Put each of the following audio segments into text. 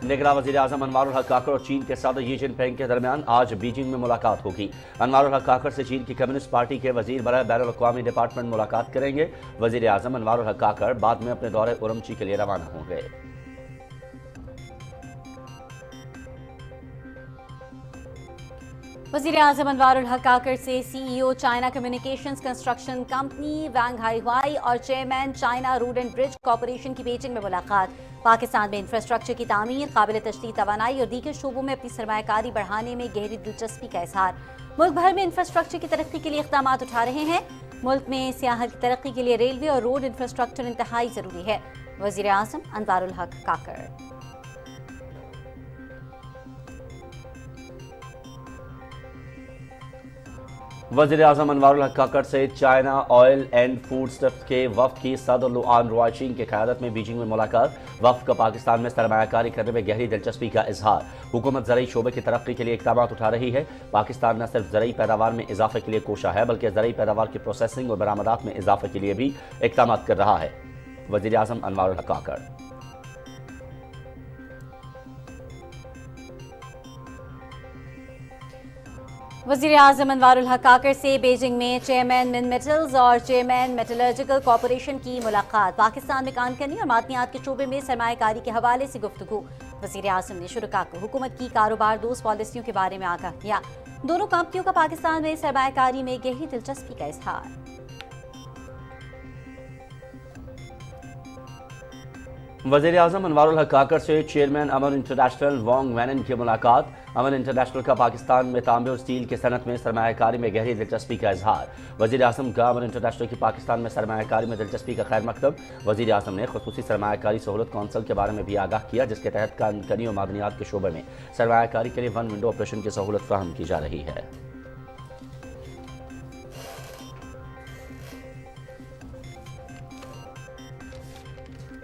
निगरां वज़ीर-ए-आज़म अनवारुल हक काकड़ और चीन के सदर शी जिनपिंग के दरमियान आज बीजिंग में मुलाकात होगी। अनवारुल हक काकड़ से चीन की कम्युनिस्ट पार्टी के वज़ीर बराए बैनुल-अक़वामी डिपार्टमेंट मुलाकात करेंगे। वज़ीर-ए-आज़म अनवारुल हक काकड़ बाद में अपने दौरे उरमची के लिए रवाना होंगे। वज़ीर-ए-आज़म अनवारुल हक काकड़ से CEO China communications construction company Wang Haiwei और chairman China road and bridge corporation की बीजिंग में मुलाकात। पाकिस्तान में इंफ्रास्ट्रक्चर की तामीर, काबिल तशदीद तवानाई और दीगर शोबों में अपनी सरमायाकारी बढ़ाने में गहरी दिलचस्पी का इजहार। मुल्क भर में इंफ्रास्ट्रक्चर की तरक्की के लिए इक़दाम उठा रहे हैं। मुल्क में सियाहत की तरक्की के लिए रेलवे और रोड इंफ्रास्ट्रक्चर इंतहाई ज़रूरी है। वज़ीर-ए-आज़म अनवारुल हक काकड़। वज़ीर-ए-आज़म अनवारुल हक काकड़ से China oil and food stuffs के वफ़द की सदर लुआन रुआइचिन की क़यादत में बीजिंग में मुलाकात। वफ़द का पाकिस्तान में सरमायाकारी करने में गहरी दिलचस्पी का इजहार। हुकूमत ज़रई शोबे की तरक्की के लिए इक़दाम उठा रही है। पाकिस्तान न सिर्फ ज़रई पैदावार में इजाफे के लिए कोशा है बल्कि ज़रई पैदावार की प्रोसेसिंग और बरामदात में इजाफे के लिए भी इक़दाम कर रहा है। वज़ीर-ए-आज़म अनवारुल हक काकड़। वज़ीर-ए-आज़म अनवारुल हक काकड़ से बीजिंग में चेयरमैन मिन मेटल्स और चेयरमैन मेटलर्जिकल कॉरपोरेशन की मुलाकात। पाकिस्तान में काम करने और मादनियात के शोबे में सरमायाकारी के हवाले से गुफ्तगू। वज़ीर-ए-आज़म ने शुरका को हुकूमत की कारोबार दोस्त पॉलिसियों के बारे में आगाह किया। दोनों कंपनियों का पाकिस्तान में सरमायाकारी में गहरी दिलचस्पी का इजहार। वज़ीर-ए-आज़म अनवारुल हक काकड़ से चेयरमैन अमन इंटरनेशनल वांग वैनन की मुलाकात। अमन इंटरनेशनल का पाकिस्तान में तांबे और स्टील की सनत में सरमायाकारी में गहरी दिलचस्पी का इजहार। वज़ीर-ए-आज़म का अमन इंटरनेशनल की पाकिस्तान में सरमायाकारी में दिलचस्पी का खैर मकदम। वज़ीर-ए-आज़म ने खुसूसी सरमायाकारी सहूलत कौंसल के बारे में भी आगाह किया, जिसके तहत कनी और मादनियात के शोबे में सरमायाकारी के लिए वन विंडो ऑपरेशन की सहूलत फराहम की जा रही है।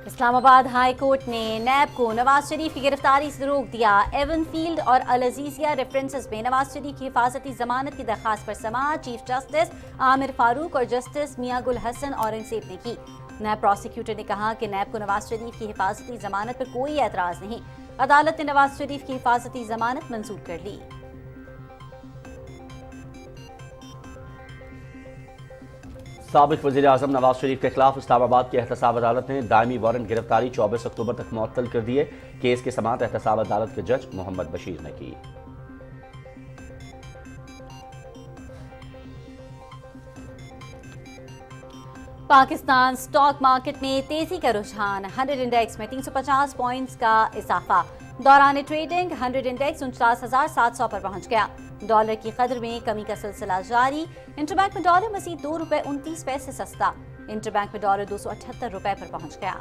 इस्लामाबाद हाई कोर्ट ने नैब को नवाज शरीफ की गिरफ्तारी से रोक दिया। एवन फील्ड और अल अजीजिया रेफरेंसेस में नवाज शरीफ की हिफाजती जमानत की दरखास्त पर समाअत चीफ जस्टिस आमिर फारूक और जस्टिस मियां गुल हसन औरंगजेब ने की। नैब प्रोसिक्यूटर ने कहा कि नैब को नवाज शरीफ की हिफाजती जमानत पर कोई एतराज नहीं। अदालत ने नवाज शरीफ की हिफाजती जमानत मंजूर कर ली। साबिक वज़ीर-ए-आज़म नवाज शरीफ के खिलाफ इस्लामाबाद की एहतसाब अदालत ने दायमी वारंट गिरफ्तारी 24 अक्टूबर तक मुअत्तल कर दिए। केस की समाअत एहतसाब अदालत के जज मोहम्मद बशीर ने की। पाकिस्तान स्टॉक मार्केट में तेजी का रुझान। 100 इंडेक्स में 350 पॉइंट्स का इजाफा। दौरान ट्रेडिंग 100 इंडेक्स 49,700 पर पहुंच गया। डॉलर की कदर में कमी का सिलसिला जारी। इंटरबैंक में डॉलर मज़ीद ₹2.29 सस्ता। इंटरबैंक में डॉलर ₹278 पर पहुंच गया।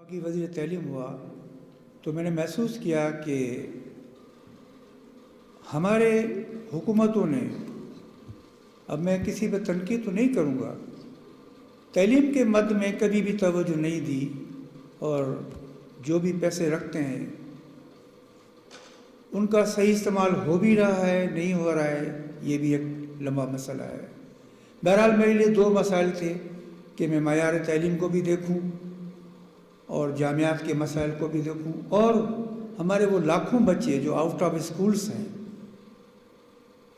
की वज़ीर तालीम हुआ तो मैंने महसूस किया कि हमारे हुकूमतों ने, अब मैं किसी पर तनकीद तो नहीं करूँगा, तालीम के मद में कभी भी तवज्जो नहीं दी और जो भी पैसे रखते हैं उनका सही इस्तेमाल हो भी रहा है नहीं हो रहा है, ये भी एक लंबा मसला है। बहरहाल मेरे लिए दो मसाइल थे कि मैं मयार तालीम को भी देखूं और जामियात के मसाइल को भी देखूं और हमारे वो लाखों बच्चे जो आउट ऑफ स्कूल्स हैं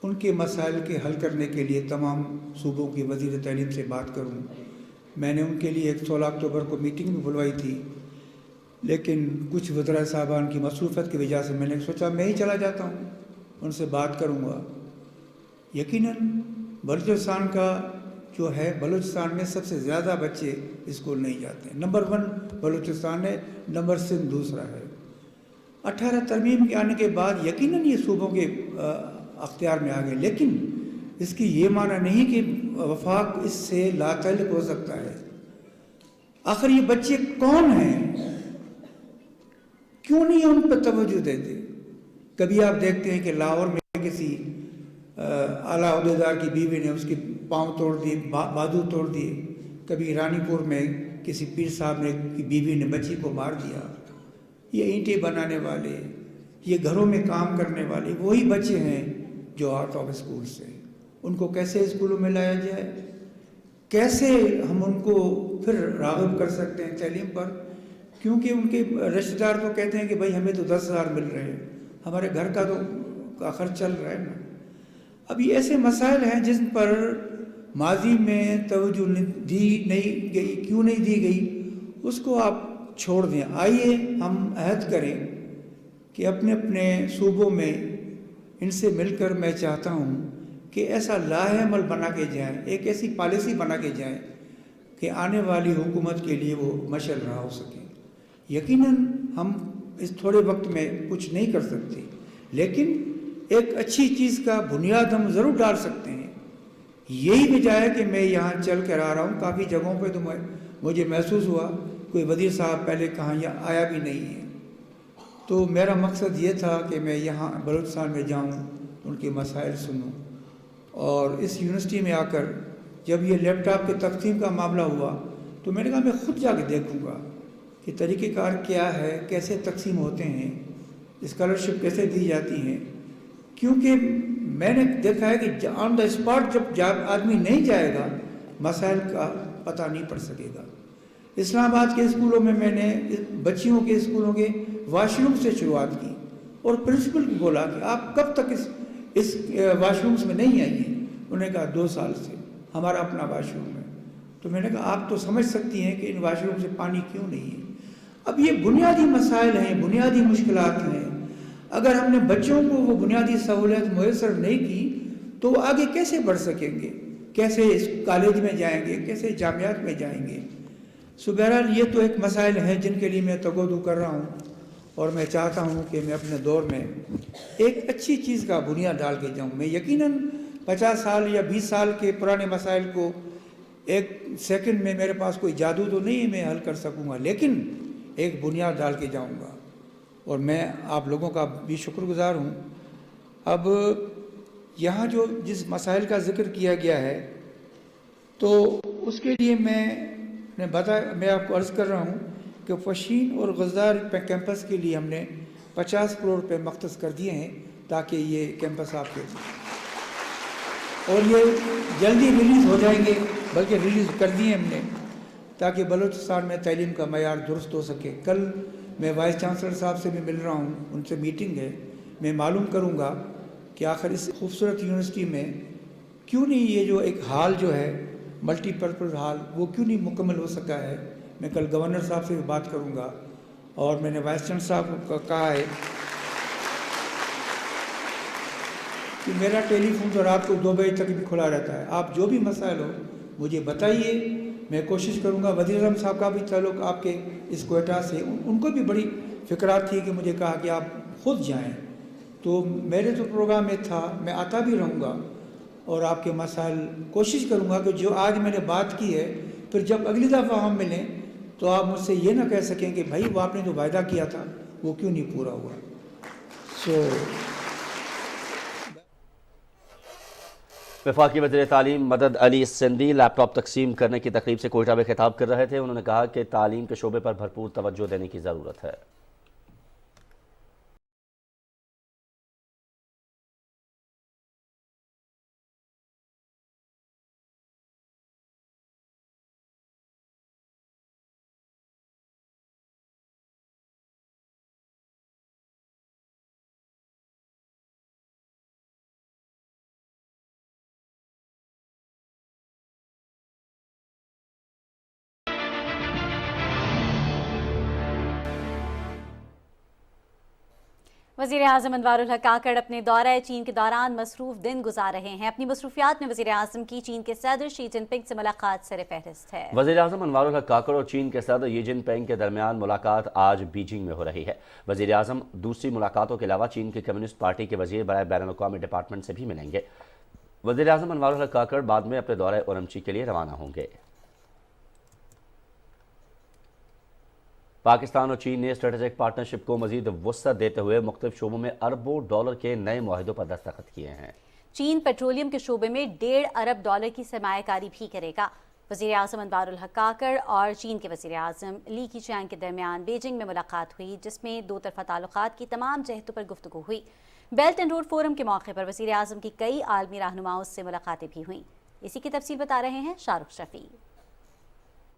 उनके मसाइल के हल करने के लिए तमाम सूबों की वज़ीर तालीम से बात करूं। मैंने उनके लिए एक 16 अक्टूबर को मीटिंग भी बुलवाई थी, लेकिन कुछ वज़राए साहबान की मसरूफ़ियत की वजह से मैंने सोचा मैं ही चला जाता हूँ, उनसे बात करूँगा। यकीनन बलूचिस्तान का जो है, बलूचिस्तान में सबसे ज़्यादा बच्चे स्कूल नहीं जाते हैं। नंबर 1 बलूचिस्तान है, नंबर सिंध दूसरा है। 18 तरमीम के आने के बाद यकीनन ये सूबों के अख्तियार में आ गए, लेकिन इसकी ये माना नहीं कि वफाक इससे लातल्लुक़ हो सकता है। आखिर ये बच्चे कौन हैं, क्यों नहीं उन पर तवज्जो देते? कभी आप देखते हैं कि लाहौर में किसी आला ओहदेदार की बीवी ने उसके पाँव तोड़ दिए, बाजू तोड़ दिए। कभी रानीपुर में किसी पीर साहब ने की बीवी ने बच्ची को मार दिया। ये ईंटें बनाने वाले, ये घरों में काम करने वाले वही बच्चे हैं जो आउट ऑफ स्कूल से, उनको कैसे स्कूलों में लाया जाए? कैसे हम उनको फिर राग़िब कर सकते हैं तालीम पर, क्योंकि उनके रिश्तेदार तो कहते हैं कि भाई हमें तो 10,000 मिल रहे हैं, हमारे घर का खर्च चल रहा है ना। अब ये ऐसे मसाइल हैं जिन पर माजी में तवज्जो दी नहीं गई, क्यों नहीं दी गई उसको आप छोड़ दें। आइए हम अहद करें कि अपने अपने सूबों में इनसे मिलकर मैं चाहता हूँ कि ऐसा लाहेअमल बना के जाएँ, एक ऐसी पॉलिसी बना के जाएँ कि आने वाली हुकूमत के लिए वो मशल रहा हो सके। यकीनन हम इस थोड़े वक्त में कुछ नहीं कर सकते, लेकिन एक अच्छी चीज़ का बुनियाद हम ज़रूर डाल सकते हैं। यही वजह है कि मैं यहाँ चल कर आ रहा हूँ। काफ़ी जगहों पे तो मुझे महसूस हुआ कोई वज़ीर साहब पहले कहाँ यहाँ आया भी नहीं है, तो मेरा मकसद ये था कि मैं यहाँ बलूचिस्तान में जाऊँ, उनके मसाइल सुनूँ। और इस यूनिवर्सिटी में आकर जब ये लैपटॉप के तकसीम का मामला हुआ तो मैंने कहा मैं ख़ुद जाके देखूँगा कि तरीक़ेकार क्या है, कैसे तकसीम होते हैं, स्कॉलरशिप कैसे दी जाती हैं। क्योंकि मैंने देखा है कि ऑन द स्पॉट जब आदमी नहीं जाएगा मसाइल का पता नहीं पड़ सकेगा। इस्लामाबाद के स्कूलों में मैंने बच्चियों के स्कूलों के वाशरूम से शुरुआत की और प्रिंसिपल को बोला कि आप कब तक इस वाशरूम्स में नहीं आई हैं। उन्होंने कहा 2 साल से हमारा अपना वाशरूम है। तो मैंने कहा आप तो समझ सकती हैं कि इन वाशरूम से पानी क्यों नहीं है। अब ये बुनियादी मसाइल हैं, बुनियादी मुश्किलात हैं। अगर हमने बच्चों को वो बुनियादी सहूलियत मुयसर नहीं की तो वो आगे कैसे बढ़ सकेंगे, कैसे इस कॉलेज में जाएंगे, कैसे जामियात में जाएंगे। सो बहरहाल ये तो एक मसाइल हैं जिनके लिए मैं तगोदू कर रहा हूँ और मैं चाहता हूँ कि मैं अपने दौर में एक अच्छी चीज़ का बुनियाद डाल के जाऊँ। मैं यकीनन 50 साल या 20 साल के पुराने मसाइल को एक सेकंड में, मेरे पास कोई जादू तो नहीं है मैं हल कर सकूँगा, लेकिन एक बुनियाद डाल के जाऊँगा और मैं आप लोगों का भी शुक्रगुजार हूँ। अब यहाँ जो जिस मसाइल का ज़िक्र किया गया है तो उसके लिए मैं आपको अर्ज़ कर रहा हूँ कि फशीन और गज़दार कैंपस के लिए हमने 50 करोड़ रुपये मख्तस कर दिए हैं ताकि ये कैंपस आपके और ये जल्दी रिलीज़ हो जाएंगे, बल्कि रिलीज़ कर दिए हमने ताकि बलूचिस्तान में तालीम का मयार दुरुस्त हो सके। कल मैं वाइस चांसलर साहब से भी मिल रहा हूँ, उनसे मीटिंग है। मैं मालूम करूँगा कि आखिर इस खूबसूरत यूनिवर्सिटी में क्यों नहीं ये जो एक हाल जो है मल्टीपर्पज़ हाल वो क्यों नहीं मुकम्मल हो सका है। मैं कल गवर्नर साहब से भी बात करूँगा और मैंने वाइस चांसलर साहब को कहा है कि मेरा टेलीफोन तो रात को 2 बजे तक भी खुला रहता है। आप जो भी मसाइल हो मुझे बताइए, मैं कोशिश करूँगा। वज़ीर आज़म साहब का भी ताल्लुक़ आपके इस कोयटा से, उनको भी बड़ी फ़िक्रात थी कि मुझे कहा कि आप ख़ुद जाएं, तो मेरे तो प्रोग्राम में था, मैं आता भी रहूँगा और आपके मसाइल कोशिश करूँगा कि जो आज मैंने बात की है फिर जब अगली दफ़ा हम मिलें तो आप मुझसे ये ना कह सकें कि भाई वो आपने जो वायदा किया था वो क्यों नहीं पूरा हुआ। वफाकी वज़ीर तालीम मदद अली सिंधी लैपटॉप तकसीम करने की तकरीब से कोयटा में खिताब कर रहे थे। उन्होंने कहा कि तालीम के शोबे पर भरपूर तवज्जो देने की ज़रूरत है। वज़ीर आज़म अनवारुल हक काकड़ अपने दौरे चीन के दौरान मसरूफ़ दिन गुजार रहे हैं। अपनी मसरूफियात में वज़ीर आज़म की चीन के सदर शी जिनपिंग से मुलाकात सर फहरिस्त है। वज़ीर आज़म अनवारुल हक काकड़ और चीन के सदर शी जिनपिंग के दरमियान मुलाकात आज बीजिंग में हो रही है। वज़ीर आज़म दूसरी मुलाकातों के अलावा चीन की कम्युनिस्ट पार्टी के वज़ीर बराए बैनुल-अक़वामी डिपार्टमेंट से भी मिलेंगे। वज़ीर आज़म अनवारुल हक काकड़ बाद में अपने दौरे उरमची के लिए रवाना होंगे। पाकिस्तान और चीन ने स्ट्रेटेजिक पार्टनरशिप को मजीद वुसअत देते हुए मुख्तलिफ शोबों में अरबों डॉलर के नए मुआहिदों पर दस्तखत किए हैं। चीन पेट्रोलियम के शोबे में $1.5 अरब की सरमायाकारी भी करेगा। वज़ीर आज़म अनवारुल हक काकड़ और चीन के वज़ीर आज़म ली कीचियांग के दरमियान बीजिंग में मुलाकात हुई, जिसमें दो तरफ़ा ताल्लुकात की तमाम जहतों पर गुफ्तगू हुई। बेल्ट एंड रोड फोरम के मौके पर वज़ीर आज़म की कई आलमी रहनुमाओं से मुलाकातें भी हुईं। इसी की तफसील बता रहे हैं शाहरुख शफी।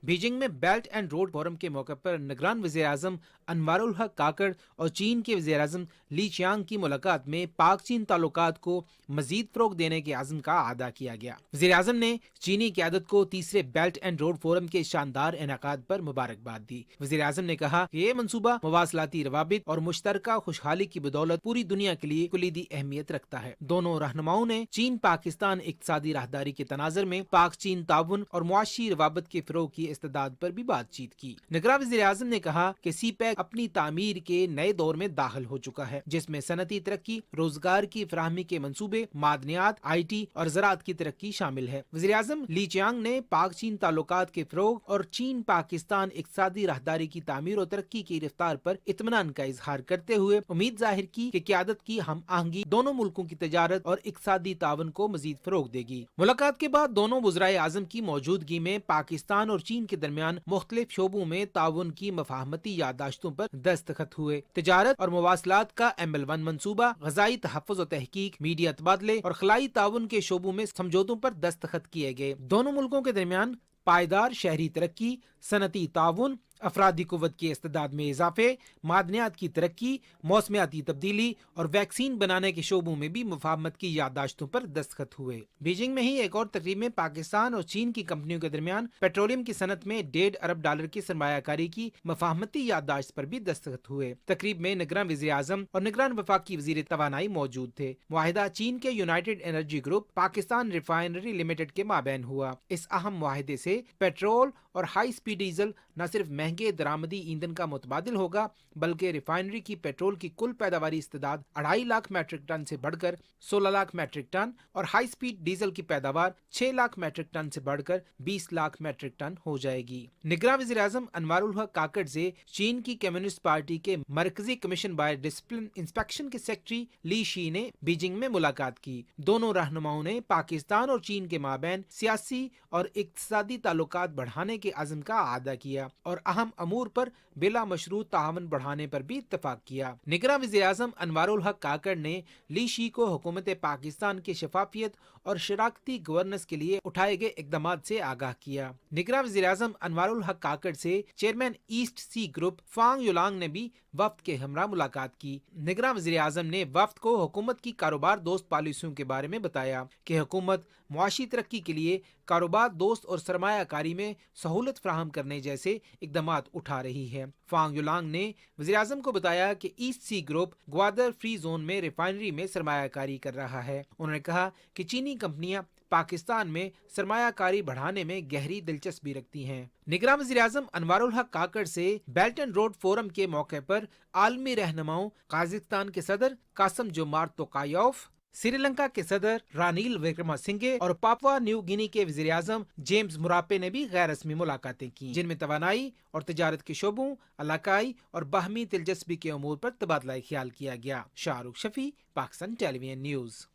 बीजिंग में बेल्ट एंड रोड फोरम के मौके पर निगरान वज़ीर आज़म अनवारुल हक काकड़ और चीन के वज़ीर आज़म ली चियांग की मुलाकात में पाक चीन ताल्लुकात को मजीद फ़रोग़ देने के आज़म का अदा किया गया। वज़ीर आज़म ने चीनी क़यादत को तीसरे बेल्ट एंड रोड फोरम के शानदार इनेकाद पर मुबारकबाद दी। वज़ीर आज़म ने कहा कि ये मनसूबा मवासलाती रवाबित और मुश्तरका खुशहाली की बदौलत पूरी दुनिया के लिए कुलीदी अहमियत रखता है। दोनों रहनुमाओं ने चीन पाकिस्तान इक़्तिसादी राहदारी के तनाज़ुर में पाक चीन ताउन और मुआशी रवाबत के फ़रोग़ की इस्तेदाद पर भी बातचीत की। निगरान वज़ीर आज़म ने कहा कि सीपैक अपनी तामीर के नए दौर में दाखिल हो चुका है, जिसमें सनती तरक्की, रोजगार की फराहमी के मंसूबे, मादनियात, IT और ज़राअत की तरक्की शामिल है। वज़ीर आज़म ली चियांग ने पाक चीन ताल्लुकात के फ़रोग़ और चीन पाकिस्तान इक़्तिसादी राहदारी की तामीर और तरक्की की रफ्तार पर इत्मीनान का इजहार करते हुए उम्मीद जाहिर की कि क़यादत की हम आहंगी दोनों मुल्कों की तजारत और इक़्तिसादी ताउन को मजीद फ़रोग़ देगी। मुलाकात के बाद दोनों वज़राए आज़म की मौजूदगी में पाकिस्तान और चीन के दरमियान मुख्तलिफ शोबों में ताउन की मफाहमती याददाश्तों पर दस्तखत हुए। तिजारत और मवासलात का ML1 मंसूबा, ग़ज़ाई तहफ़्फ़ुज़ और तहकीक, मीडिया तबादले और खलाई ताउन के शोबों में समझौतों पर दस्तखत किए गए। दोनों मुल्कों के दरमियान पायदार शहरी तरक्की, सनती ताउन, अफरादी कुव्वत की इस्तेदाद में इजाफे, मादनियात की तरक्की, मौसमियाती तब्दीली और वैक्सीन बनाने के शोबों में भी मुफाहमत की याददाश्तों पर दस्तखत हुए। बीजिंग में ही एक और तकरीब में पाकिस्तान और चीन की कंपनियों के दरमियान पेट्रोलियम की सनत में $1.5 अरब की सरमायाकारी की मुफाहमती याददाश्त पर भी दस्तखत हुए। तकरीब में निगरान वज़ीर आज़म और निगरान वफाकी वज़ीर तवानाई मौजूद थे। मुआहिदा चीन के United energy group Pakistan refinery limited के माबैन हुआ। इस अहम मुआहिदे से पेट्रोल और हाई स्पीड डीजल न सिर्फ महंगे दरामदी ईंधन का मुतबादिल होगा, बल्कि रिफाइनरी की पेट्रोल की कुल पैदावारी इस्तेदाद 2.5 लाख मैट्रिक टन से बढ़कर 16 लाख मैट्रिक टन और हाई स्पीड डीजल की पैदावार 6 लाख मैट्रिक टन से बढ़कर 20 लाख मैट्रिक टन हो जाएगी। निगरान वज़ीर आज़म अनवारुल हक काकड़ से चीन की कम्युनिस्ट पार्टी के मरकजी कमीशन बाय डिसिप्लिन इंस्पेक्शन के सेक्रेटरी ली शी ने बीजिंग में मुलाकात की। दोनों रहनुमाओं ने पाकिस्तान और चीन के माबैन सियासी और इक़्तिसादी ताल्लुकात बढ़ाने के अज़्म का अदा किया और अहम अमूर पर बिला मशरूत ताआवुन बढ़ाने पर भी इत्तफाक किया। निगरान वज़ीर आज़म अनवारुल हक काकड़ ने ली शी को हुकूमत पाकिस्तान की शफाफियत और शराकती गवर्नेंस के लिए उठाए गए इक़दामात से आगाह किया। निगरान वज़ीर आज़म अनवारुल हक काकड़ से चेयरमैन ईस्ट सी ग्रुप फांग युलांग ने भी वफ्द के हमरा मुलाकात की। निगरान वज़ीर आज़म ने वफ्द को हुकूमत की कारोबार दोस्त पॉलिसियों के बारे में बताया कि हुकूमत मुआशी तरक्की के लिए कारोबार दोस्त और सरमायाकारी में सहूलत फराहम करने जैसे इक़दामात उठा रही है। फांग युलांग ने वज़ीर आज़म को बताया कि East Sea group Gwadar free zone में रिफाइनरी में सरमायाकारी कर रहा है। उन्होंने कहा कि चीनी कंपनियां पाकिस्तान में सरमायाकारी बढ़ाने में गहरी दिलचस्पी रखती हैं। निगरान वज़ीर आज़म अनवारुल हक काकड़ से बेल्ट एंड रोड फोरम के मौके पर आलमी रहनुमाओं काज़ाख्स्तान के सदर कासम जोमार्ट तोकायोव, श्रीलंका के सदर रानील विक्रमासिंघे और पापुआ न्यू गिनी के वज़ीर आज़म जेम्स मुरापे ने भी गैर रस्मी मुलाकातें की, जिनमें तवानाई और तिजारत के शोबों, इलाकाई और बाहमी दिलचस्पी के अमूर पर तबादला ख्याल किया गया। Shahrukh Shafi, Pakistan television news.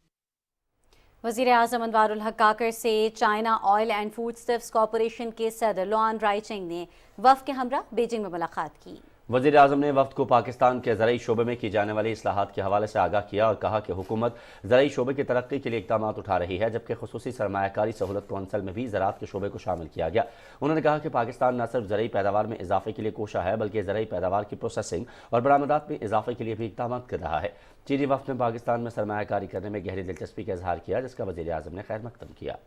वज़ीर आज़म अनवारुल हक काकड़ से चाइना ऑयल एंड फूडस्टफ्स कॉरपोरेशन के सदर लुआन राइचिंग ने वफ़द के हमरा बीजिंग में मुलाकात की। वज़ीर आज़म ने वफ़द को पाकिस्तान के ज़रई शोबे में की जाने वाली इस्लाहात के हवाले से आगाह किया और कहा कि हुकूमत ज़रई शोबे की तरक्की के लिए इक़दामात उठा रही है, जबकि खुसूसी सरमायाकारी सहूलत कौंसल में भी ज़राअत के शोबे को शामिल किया गया। उन्होंने कहा कि पाकिस्तान न सिर्फ ज़रई पैदावार में इजाफे के लिए कोशा है, बल्कि ज़रई पैदावार की प्रोसेसिंग और बरामदात में इजाफे के लिए भी इक़दामात कर रहा है। चीनी वफ़द ने पाकिस्तान में सरमायाकारी करने में गहरी दिलचस्पी का इजहार किया, जिसका वज़ीर आज़म ने खैर मकदम किया।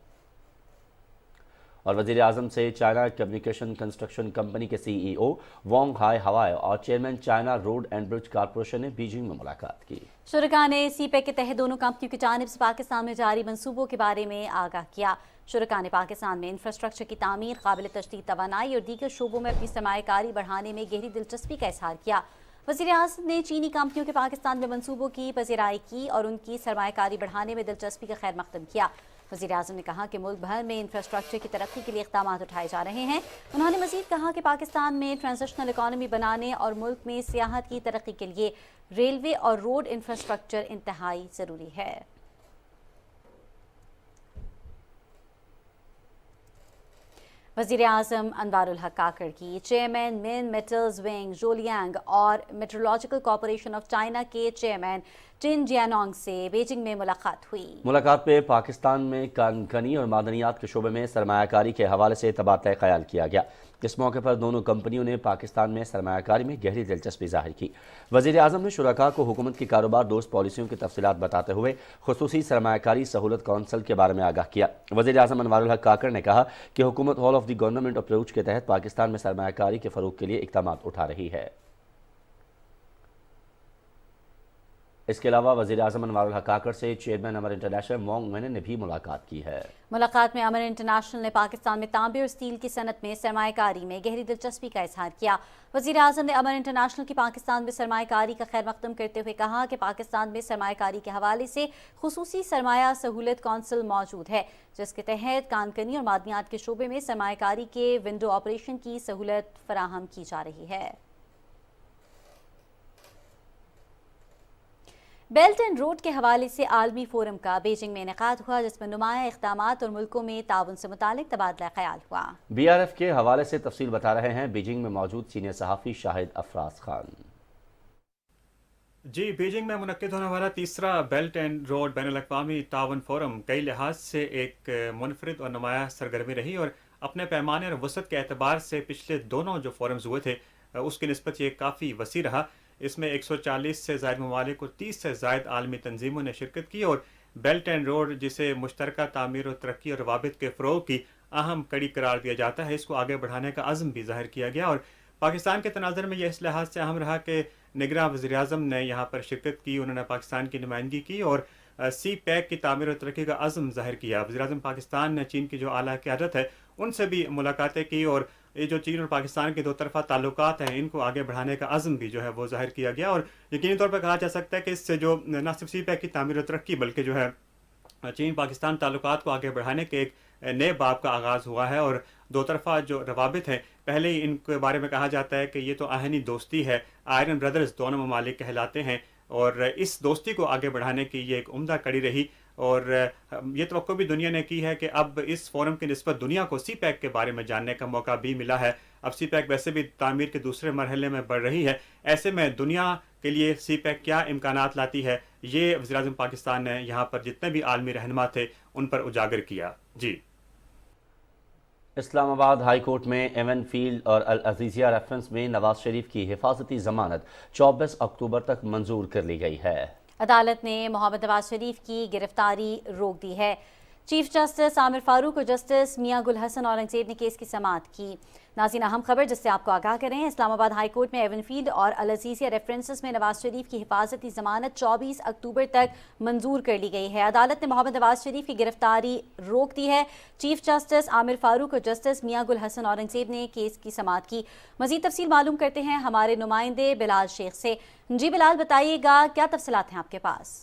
और वज़ीर आज़म से चाइना कम्युनिकेशन कंस्ट्रक्शन कंपनी के CEO वोंग हाई हवाई और chairman China road and bridge corporation ने बीजिंग में मुलाकात की। शुरका ने सीपैक के तहत दोनों कंपनियों की जानिब से पाकिस्तान में जारी मंसूबों के बारे में आगाह किया। शुरका ने पाकिस्तान में इंफ्रास्ट्रक्चर की तामीर, काबिल तशदीद तवानाई और दीगर शोबों में अपनी सरमायाकारी बढ़ाने में गहरी दिलचस्पी का इजहार किया। वज़ीर आज़म ने चीनी कंपनियों के पाकिस्तान में मंसूबों की पज़ीराई की और उनकी सरमायाकारी बढ़ाने में दिलचस्पी का खैर मकदम किया। वज़ीर आज़म ने कहा कि मुल्क भर में इंफ्रास्ट्रक्चर की तरक्की के लिए इक़दामात उठाए जा रहे हैं। उन्होंने मज़ीद कहा कि पाकिस्तान में ट्रांजिशनल इकॉनमी बनाने और मुल्क में सियाहत की तरक्की के लिए रेलवे और रोड इंफ्रास्ट्रक्चर इंतहाई ज़रूरी है। वज़ीर आज़म अनवारुल हक काकड़ की चेयरमैन मिन मेटल्स विंग जोलियांग और मेट्रोलॉजिकल कॉरपोरेशन ऑफ चाइना के चेयरमैन जिन जियानोंग से बीजिंग में मुलाकात हुई। मुलाकात पे पाकिस्तान में कनकनी और मादनियात के शोबे में सरमायाकारी के हवाले से तबादला ख्याल किया गया। इस मौके पर दोनों कंपनियों ने पाकिस्तान में सरमायाकारी में गहरी दिलचस्पी जाहिर की। वज़ीर आज़म ने शुरका को हुकूमत की कारोबार दोस्त पॉलिसियों की तफसीलात बताते हुए खुसूसी सरमायाकारी सहूलत कौंसल के बारे में आगाह किया। वज़ीर आज़म अनवारुल हक काकड़ ने कहा कि हुकूमत hall of the government approach के तहत पाकिस्तान में सरमायाकारी के फ़रोग़ के लिए इक़दामात उठा रही है। इसके अलावा वज़ीर आज़म अनवारुल हक काकड़ से चेयरमैन अमर इंटरनेशनल वोंग वेनेन ने भी मुलाकात की है। मुलाकात में अमर इंटरनेशनल ने पाकिस्तान में तांबे और स्टील की सनत में सरमायाकारी में गहरी दिलचस्पी का इजहार किया। वज़ीर आज़म ने अमर इंटरनेशनल की पाकिस्तान में सरमायाकारी का खैर मकदम करते हुए कहा कि पाकिस्तान में सरमायाकारी के हवाले से खुसूसी सरमाया सहूलत कौंसिल मौजूद है, जिसके तहत कानकनी और मादनियात के शोबे में सरमायाकारी के विंडो ऑपरेशन की सहूलत फराहम की जा रही है। बेल्ट एंड रोड के हवाले से आलमी फोरम का बीजिंग में इनेकाद हुआ, जिसमें नुमाया इक़दामात और मुल्कों में ताउन से मुतालिक तबादला ख्याल हुआ। BRF के हवाले से तफसील बता रहे हैं बीजिंग में मौजूद सीनियर सहाफ़ी शाहिद अफराज खान। जी, बीजिंग में मुनक्किद होने वाला तीसरा बेल्ट एंड रोड बैनुल-अक़वामी ताउन फोरम कई लिहाज से एक मुनफरिद और नुमाया सरगर्मी रही और अपने पैमाने और वसत के एतबार से पिछले दोनों जो फोरम्स हुए थे उसकी निस्बत ये काफ़ी वसी रहा। इसमें 140 से ज़ायद ममालिक और 30 से ज़ायद आलमी तंजीमों ने शिरकत की और बेल्ट एंड रोड जिसे मुश्तरका तामीर और तरक्की और रवाबित के फ़रोग़ की अहम कड़ी करार दिया जाता है, इसको आगे बढ़ाने का अज़्म भी ज़ाहिर किया गया। और पाकिस्तान के तनाज़ुर में यह इस लिहाज से अहम रहा कि निगरां वज़ीर आज़म ने यहाँ पर शिरकत की, उन्होंने पाकिस्तान की नुमाइंदगी की और सी पैक की तामीर और तरक्की का अज़्म ज़ाहिर किया। वज़ीर आज़म पाकिस्तान ने चीन की जो आला क़यादत है उनसे भी मुलाकातें की और ये जो चीन और पाकिस्तान के दो तरफा ताल्लुकात हैं इनको आगे बढ़ाने का अज़्म भी जो है वो ज़ाहिर किया गया। और यकीनी तौर पर कहा जा सकता है कि इससे जो न सिर्फ सी पैक की तामीर और तरक्की बल्कि जो है चीन पाकिस्तान ताल्लुकात को आगे बढ़ाने के एक नए बाब का आगाज़ हुआ है। और दो तरफा जो रवाबित हैं पहले ही इनके बारे में कहा जाता है कि ये तो आहनी दोस्ती है, आयरन ब्रदर्स दोनों ममालिक कहलाते हैं और इस दोस्ती को आगे बढ़ाने की ये एक उम्दा कड़ी रही। और ये तवक्को भी दुनिया ने की है कि अब इस फोरम की निस्बत दुनिया को सी पैक के बारे में जानने का मौका भी मिला है। अब सी पैक वैसे भी तामीर के दूसरे मरहले में बढ़ रही है, ऐसे में दुनिया के लिए सी पैक क्या इम्कानात लाती है ये वज़ीर आज़म पाकिस्तान ने यहाँ पर जितने भी आलमी रहनुमा थे उन पर उजागर किया। जी, इस्लामाबाद हाई कोर्ट में एवन फील्ड और अल अज़ीज़िया रेफरेंस में नवाज शरीफ की हिफाजती ज़मानत 24 अक्टूबर तक मंजूर कर ली गई है। अदालत ने मोहम्मद नवाज शरीफ की गिरफ्तारी रोक दी है। चीफ जस्टिस आमिर फारूक और जस्टिस मियां गुल हसन औरंगजेब ने केस की समाअत की। नाज़रीन, अहम खबर जिससे आपको आगाह करें, इस्लामाबाद हाई कोर्ट में एवनफील्ड और अल अज़ीज़िया रेफरेंसेस में नवाज शरीफ की हिफाजती ज़मानत 24 अक्टूबर तक मंजूर कर ली गई है। अदालत ने मोहम्मद नवाज शरीफ की गिरफ्तारी रोक दी है। चीफ जस्टिस आमिर फारूक और जस्टिस मियां गुल हसन औरंगजेब ने केस की समाअत की। मज़ीद तफसील मालूम करते हैं हमारे नुमाइंदे बिलाल शेख से। जी बिलाल, बताइएगा क्या तफसीलात हैं आपके पास?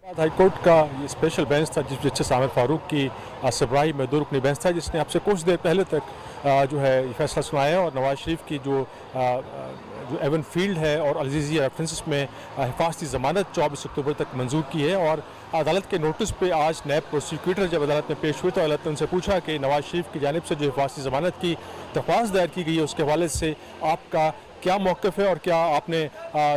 हाई कोर्ट का ये स्पेशल बेंच था जिस जस्टिस आमिर फारूक की सरबराही में 2 रुकनी बेंच था, जिसने आपसे कुछ देर पहले तक जो है ये फैसला सुनाया और नवाज शरीफ की जो एवन फील्ड है और अल अज़ीज़िया रेफरेंसेस में हिफाजती ज़मानत 24 अक्टूबर तक मंजूर की है। और अदालत के नोटिस पे आज नैब प्रोसिक्यूटर जब अदालत में पेश हुए तो अदालत ने उनसे पूछा कि नवाज शरीफ की जानिब से जो हिफाजती ज़मानत की दरख्वास्त दायर की गई है उसके हवाले से आपका क्या मौक़िफ़ है और क्या आपने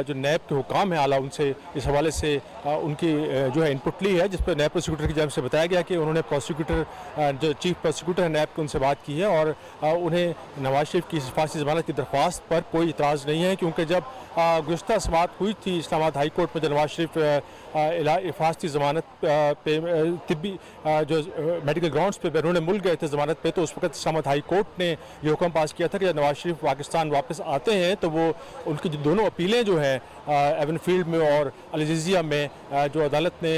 जो नैब के हुकाम है आला उनसे इस हवाले से उनकी जो है इनपुट ली है, जिस पर नैब प्रोसिक्यूटर की जानिब से बताया गया कि उन्होंने प्रोसिक्यूटर जो चीफ प्रोसिक्यूटर है नैब के उनसे बात की है और उन्हें नवाज शरीफ की हिफाजती ज़मानत की दरख्वास्त पर कोई इतराज़ नहीं है, क्योंकि जब गुज़श्ता समाअत हुई थी इस्लामाबाद हाई कोर्ट में जब नवाज शरीफ हिफाजती ज़मानत पे तिब्बी जो मेडिकल ग्राउंड्स पे बैरून मुल्क गए थे ज़मानत पे, तो उस वक्त इस्लामाबाद हाई कोर्ट ने ये हुक्म पास किया था कि जब नवाज शरीफ पाकिस्तान वापस आते हैं तो वो उनकी जो दोनों अपीलें जो हैं एवन फील्ड में और अल अज़ीज़िया में जो अदालत ने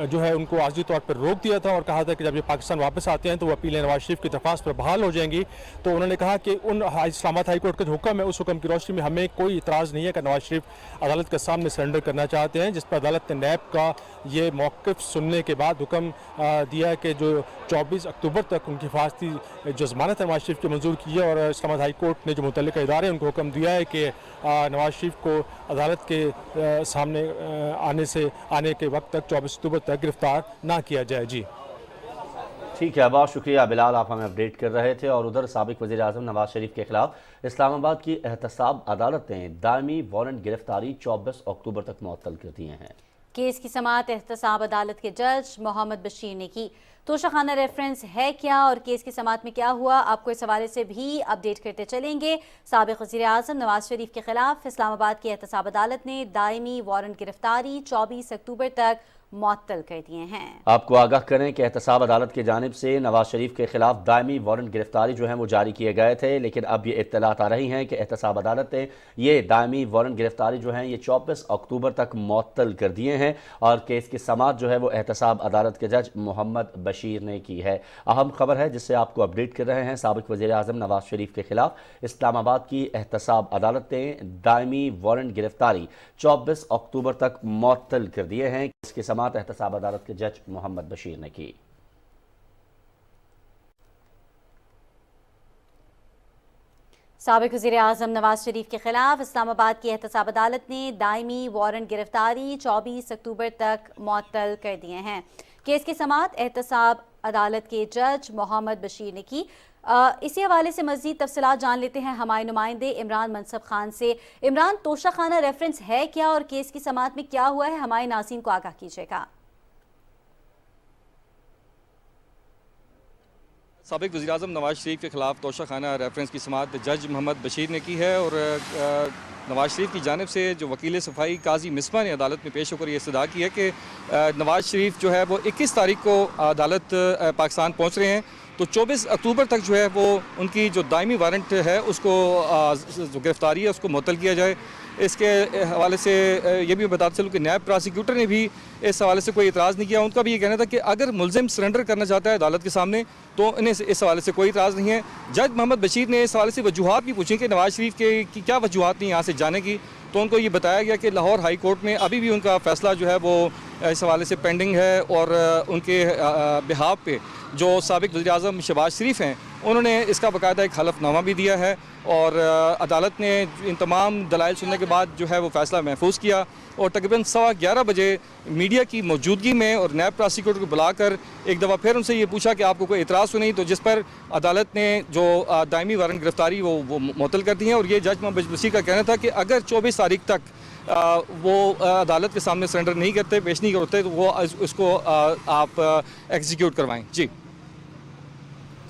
जो है उनको आर्जी तौर पर रोक दिया था और कहा था कि जब ये पाकिस्तान वापस आते हैं तो वो अपीलें नवाज शरीफ की दरख्वास्त पर बहाल हो जाएंगी। तो उन्होंने कहा कि उन इस्लामाबाद हाई कोर्ट का जो हुक्म है उस हुक्म की रोशनी में हमें कोई इतराज़ नहीं है कि नवाज शरीफ अदालत के सामने सरेंडर करना चाहते हैं, जिस पर अदालत ने नैब का ये मौक़िफ़ सुनने के बाद हुक्म दिया कि जो 24 अक्टूबर तक उनकी हिफाजती जो ज़मानत है नवाज शरीफ की मंजूर की है। और इस्लामाबाद हाई कोर्ट ने जो मुतल्लिक़ा इदारे उनको हुक्म दिया है कि नवाज शरीफ को अदालत के सामने आने के वक्त तक 24 अक्टूबर तक गिरफ्तार ना किया जाए। जी ठीक है, बहुत शुक्रिया बिलाल, आप हमें अपडेट कर रहे थे। और उधर साबिक वज़ीर आज़म नवाज शरीफ के खिलाफ इस्लामाबाद की एहतसाब अदालत ने दायमी वारंट गिरफ्तारी 24 अक्टूबर तक मुअत्तल कर दिए हैं। केस की समाअत एहतसाब अदालत के जज मोहम्मद बशीर ने की। तोशाखाना रेफरेंस है क्या और केस की समाअत में क्या हुआ, आपको इस हवाले से भी अपडेट करते चलेंगे। साबिक वज़ीर आज़म नवाज शरीफ के खिलाफ इस्लामाबाद की एहतसाब अदालत ने दायमी वारंट गिरफ्तारी 24 अक्टूबर तक मुअत्तल कर दिए हैं। आपको आगाह करें कि एहतसाब अदालत की जानिब से नवाज शरीफ के खिलाफ दायमी वारंट गिरफ्तारी जो है वो जारी किए गए थे, लेकिन अब ये इत्तलात आ रही हैं कि एहतसाब अदालत ने ये दायमी वारंट गिरफ्तारी जो है ये 24 अक्टूबर तक मुअत्तल कर दिए हैं और केस की समाअत जो है वो एहतसाब अदालत के जज मोहम्मद बशीर ने की है। अहम खबर है जिससे आपको अपडेट कर रहे हैं। साबिक वज़ीर आज़म नवाज शरीफ के खिलाफ इस्लामाबाद की एहतसाब अदालत ने दायमी वारंट गिरफ्तारी 24 अक्टूबर तक मुअत्तल कर दिए हैं। इसकी समाअत एहतसाब अदालत के जज मोहम्मद बशीर ने की। साबिक वज़ीर आज़म नवाज शरीफ के खिलाफ इस्लामाबाद की एहतसाब अदालत ने दायमी वारंट गिरफ्तारी 24 अक्टूबर तक मुअत्तल कर दिए हैं। केस की समाअत एहतसाब अदालत के जज मोहम्मद बशीर ने की। इसी हवाले से मज़ीद तफसीलात जान लेते हैं हमारे नुमाइंदे इमरान मनसब खान से। इमरान, तोशाखाना रेफरेंस है क्या और केस की समाअत में क्या हुआ है, हमारे नाज़रीन को आगाह कीजिएगा। साबिक वज़ीर-ए-आज़म नवाज शरीफ के खिलाफ तोशाखाना रेफरेंस की समाअत जज मोहम्मद बशीर ने की है और नवाज शरीफ की जानिब से जो वकील सफ़ाई काजी मिसबा ने अदालत में पेश होकर ये इस्तदा की है कि नवाज शरीफ जो है वो 21 तारीख को अदालत पाकिस्तान पहुँच रहे हैं, तो 24 अक्टूबर तक जो है वो उनकी जो दायमी वारंट है उसको जो गिरफ्तारी है उसको मुअत्तल किया जाए। इसके हवाले से ये भी बताते चलूँ कि नायब प्रोसिक्यूटर ने भी इस हवाले से कोई इतराज़ नहीं किया। उनका भी ये कहना था कि अगर मुलजिम सरेंडर करना चाहता है अदालत के सामने तो इन्हें इस हवाले से कोई इतराज़ नहीं है। जज मोहम्मद बशीर ने इस हवाले से वजूहात भी पूछी कि नवाज शरीफ के की क्या वजूहात नहीं यहाँ से जाने की, तो उनको ये बताया गया कि लाहौर हाई कोर्ट में अभी भी उनका फ़ैसला जो है वो इस हवाले से पेंडिंग है और उनके बिहाफ पे जो साबिक वज़ीर-ए-आज़म शहबाज शरीफ हैं उन्होंने इसका बाकायदा एक हलफनामा भी दिया है और अदालत ने इन तमाम दलाइल सुनने के बाद जो है वो फ़ैसला महफूज किया और तकरीबन 11:15 बजे मीडिया की मौजूदगी में और नायब प्रोसिक्यूटर को बुलाकर एक दफ़ा फिर उनसे ये पूछा कि आपको कोई इतराज़ तो नहीं, तो जिस पर अदालत ने जो दायमी वारंट गिरफ्तारी वो मुअत्तल कर दी है। और ये जज मोहम्मद बशीर का कहना था कि अगर 24 तारीख तक वो अदालत के सामने सरेंडर नहीं करते, पेश नहीं करते, तो वो उसको आप एग्जीक्यूट करवाएं। जी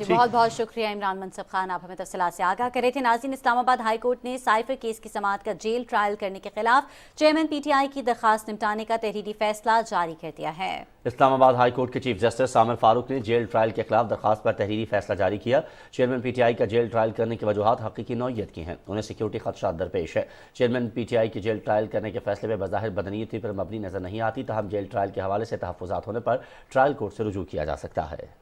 बहुत बहुत शुक्रिया इमरान मनसब खान, आप हमें तफसीलात से आगाह करे थे। नाज़रीन, इस्लामाबाद हाई कोर्ट ने साइफर केस की समाअत का जेल ट्रायल करने के खिलाफ चेयरमैन PTI की दरखास्त निपटाने का तहरीरी फैसला जारी कर दिया है। इस्लामाबाद हाई कोर्ट के चीफ जस्टिस सामिर फारूक ने जेल ट्रायल के खिलाफ दरखास्त पर तहरीरी फैसला जारी किया। चेयरमैन PTI का जेल ट्रायल करने की वजूहात हकीकी नौयत की हैं, उन्हें सिक्योरिटी खदशात दरपेश है। चेयरमैन PTI के जेल ट्रायल करने के फैसले में बज़ाहिर बदनीयती पर मबनी नजर नहीं आती, तहम जेल ट्रायल के हवाले से तहफ़्फ़ुज़ात होने पर ट्रायल कोर्ट से रुजू किया जा सकता है।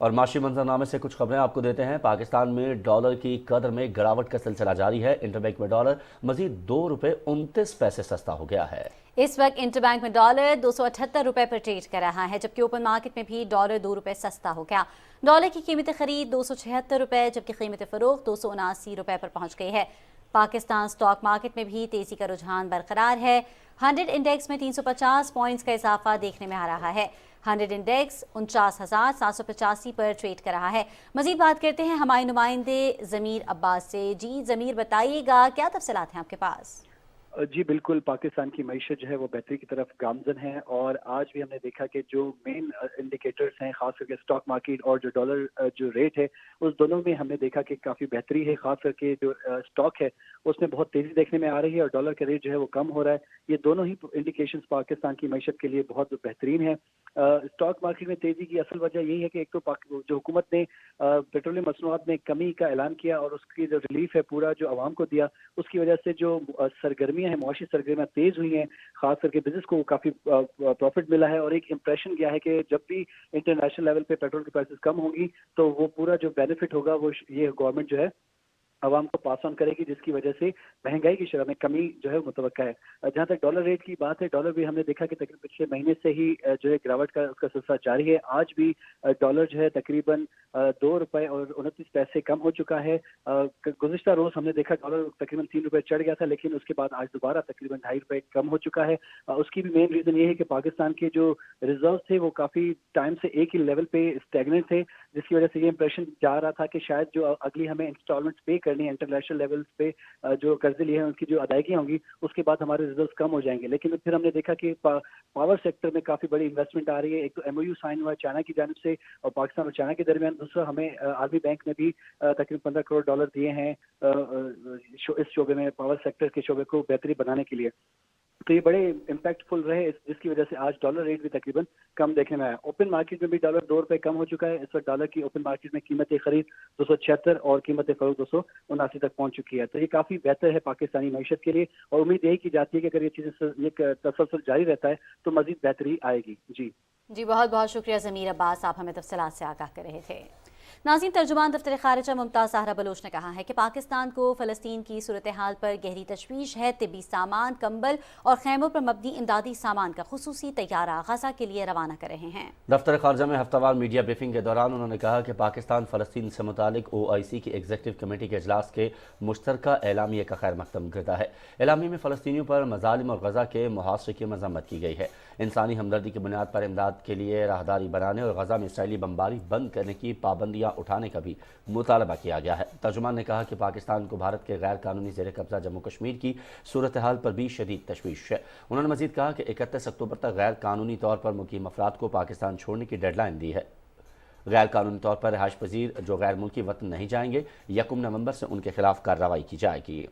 और माशी मंजरनामे से कुछ खबरें आपको देते हैं। पाकिस्तान में डॉलर की कदर में गिरावट का सिलसिला जारी है। इंटरबैंक में डॉलर मजीद ₹2.29 सस्ता हो गया है। इस वक्त इंटरबैंक में डॉलर 278 रुपए पर ट्रेड कर रहा है, जबकि ओपन मार्केट में भी डॉलर 2 रुपए सस्ता हो गया। डॉलर की कीमत खरीद 276 रुपए जबकि कीमत फरोख्त 279 रुपए पर पहुंच गई है। पाकिस्तान स्टॉक मार्केट में भी तेजी का रुझान बरकरार है। 100 इंडेक्स में 350 पॉइंट्स का इजाफा देखने में आ रहा है। 100 इंडेक्स 49,785 पर ट्रेड कर रहा है। मजीद बात करते हैं हमारे नुमाइंदे ज़मीर अब्बास से। जी ज़मीर, बताइएगा क्या तफसीलात हैं आपके पास? जी बिल्कुल, पाकिस्तान की मईशत जो है वो बेहतरी की तरफ गामजन है और आज भी हमने देखा कि जो मेन इंडिकेटर्स हैं खास करके स्टॉक मार्केट और जो डॉलर जो रेट है उस दोनों में हमने देखा कि काफ़ी बेहतरी है। खास करके जो स्टॉक है उसमें बहुत तेज़ी देखने में आ रही है और डॉलर का रेट जो है वो कम हो रहा है। ये दोनों ही इंडिकेशंस पाकिस्तान की मईशत के लिए बहुत बेहतरीन है। स्टॉक मार्केट में तेज़ी की असल वजह यही है कि एक तो जो हुकूमत ने पेट्रोलियम मसनूआत में कमी का ऐलान किया और उसकी जो रिलीफ है पूरा जो आवाम को दिया, उसकी वजह से जो सरगर्मियाँ हैं, मुआशी सरगर्मियाँ तेज़ हुई हैं। खास करके बिजनेस को काफ़ी प्रॉफिट मिला है और एक इम्प्रेशन गया है कि जब भी इंटरनेशनल लेवल पे पेट्रोल की प्राइसेस कम होंगी तो वो पूरा जो बेनिफिट होगा वो ये गवर्नमेंट जो है عوام کو پاس آن کرے گی، جس کی وجہ سے مہنگائی کی شرح میں کمی جو ہے متوقع ہے۔ جہاں تک ڈالر ریٹ کی بات ہے، ڈالر بھی ہم نے دیکھا کہ تقریباً پچھلے مہینے سے ہی جو ہے گراوٹ کا اس کا سلسلہ جاری ہے۔ آج بھی ڈالر جو ہے تقریباً $2.29 کم ہو چکا ہے۔ گزشتہ روز ہم نے دیکھا ڈالر تقریباً $3 چڑھ گیا تھا، لیکن اس کے بعد آج دوبارہ تقریباً $2.5 کم ہو چکا ہے۔ اس کی بھی مین ریزن یہ ہے کہ پاکستان کے جو ریزرو تھے وہ کافی ٹائم سے ایک ہی لیول پہ اسٹیگننٹ تھے، جس کی وجہ سے یہ امپریشن جا رہا تھا کہ شاید جو اگلی ہمیں انسٹالمنٹ پے کرنی ہے انٹرنیشنل لیول پہ، جو قرضے لیے ہیں ان کی جو ادائیگیاں ہوں گی، اس کے بعد ہمارے ریزروز کم ہو جائیں گے۔ لیکن پھر ہم نے دیکھا کہ پاور سیکٹر میں کافی بڑی انویسٹمنٹ آ رہی ہے۔ ایک تو ایم او یو سائن ہوا ہے چائنا کی جانب سے اور پاکستان اور چائنا کے درمیان، دوسرا ہمیں عالمی بینک نے بھی تقریباً $15 کروڑ دیے ہیں اس شعبے میں، پاور سیکٹر کے شعبے کو بہتری بنانے کے لیے۔ تو یہ بڑے امپیکٹ فل رہے، جس کی وجہ سے آج ڈالر ریٹ بھی تقریباً کم دیکھنے میں آیا۔ اوپن مارکیٹ میں بھی ڈالر $2 کم ہو چکا ہے۔ اس وقت ڈالر کی اوپن مارکیٹ میں قیمت خرید 276 اور قیمت فروخت 279 تک پہنچ چکی ہے۔ تو یہ کافی بہتر ہے پاکستانی معیشت کے لیے، اور امید یہی کی جاتی ہے کہ اگر یہ چیزیں یہ تسلسل جاری رہتا ہے تو مزید بہتری آئے گی۔ جی بہت بہت شکریہ ضمیر عباس، آپ ہمیں تفصیلات سے آگاہ کر رہے تھے۔ ناظرین، ترجمان دفتر خارجہ ممتاز زہرا بلوچ نے کہا ہے کہ پاکستان کو فلسطین کی صورتحال پر گہری تشویش ہے۔ طبی سامان، کمبل اور خیموں پر مبنی امدادی سامان کا خصوصی طیارہ غزہ کے لیے روانہ کر رہے ہیں۔ دفتر خارجہ میں ہفتہ وار میڈیا بریفنگ کے دوران انہوں نے کہا کہ پاکستان فلسطین سے متعلق OIC کی ایگزیکٹو کمیٹی کے اجلاس کے مشترکہ اعلامیے کا خیر مقدم کرتا ہے۔ اعلامیے میں فلسطینیوں پر مظالم اور غزہ کے محاصرے کی مذمت کی گئی ہے۔ انسانی ہمدردی کی بنیاد پر امداد کے لیے راہداری بنانے اور غزہ میں اسرائیلی بمباری بند کرنے کی پابندیاں اٹھانے کا بھی مطالبہ کیا گیا ہے۔ ترجمان نے کہا کہ پاکستان کو بھارت کے غیر قانونی زیر قبضہ جموں کشمیر کی صورتحال پر بھی شدید تشویش ہے۔ انہوں نے مزید کہا کہ 31 اکتوبر تک غیر قانونی طور پر مقیم افراد کو پاکستان چھوڑنے کی ڈیڈ لائن دی ہے۔ غیر قانونی طور پر رہائش پذیر جو غیر ملکی وطن نہیں جائیں گے، 1 نومبر سے ان کے خلاف کارروائی کی جائے گی۔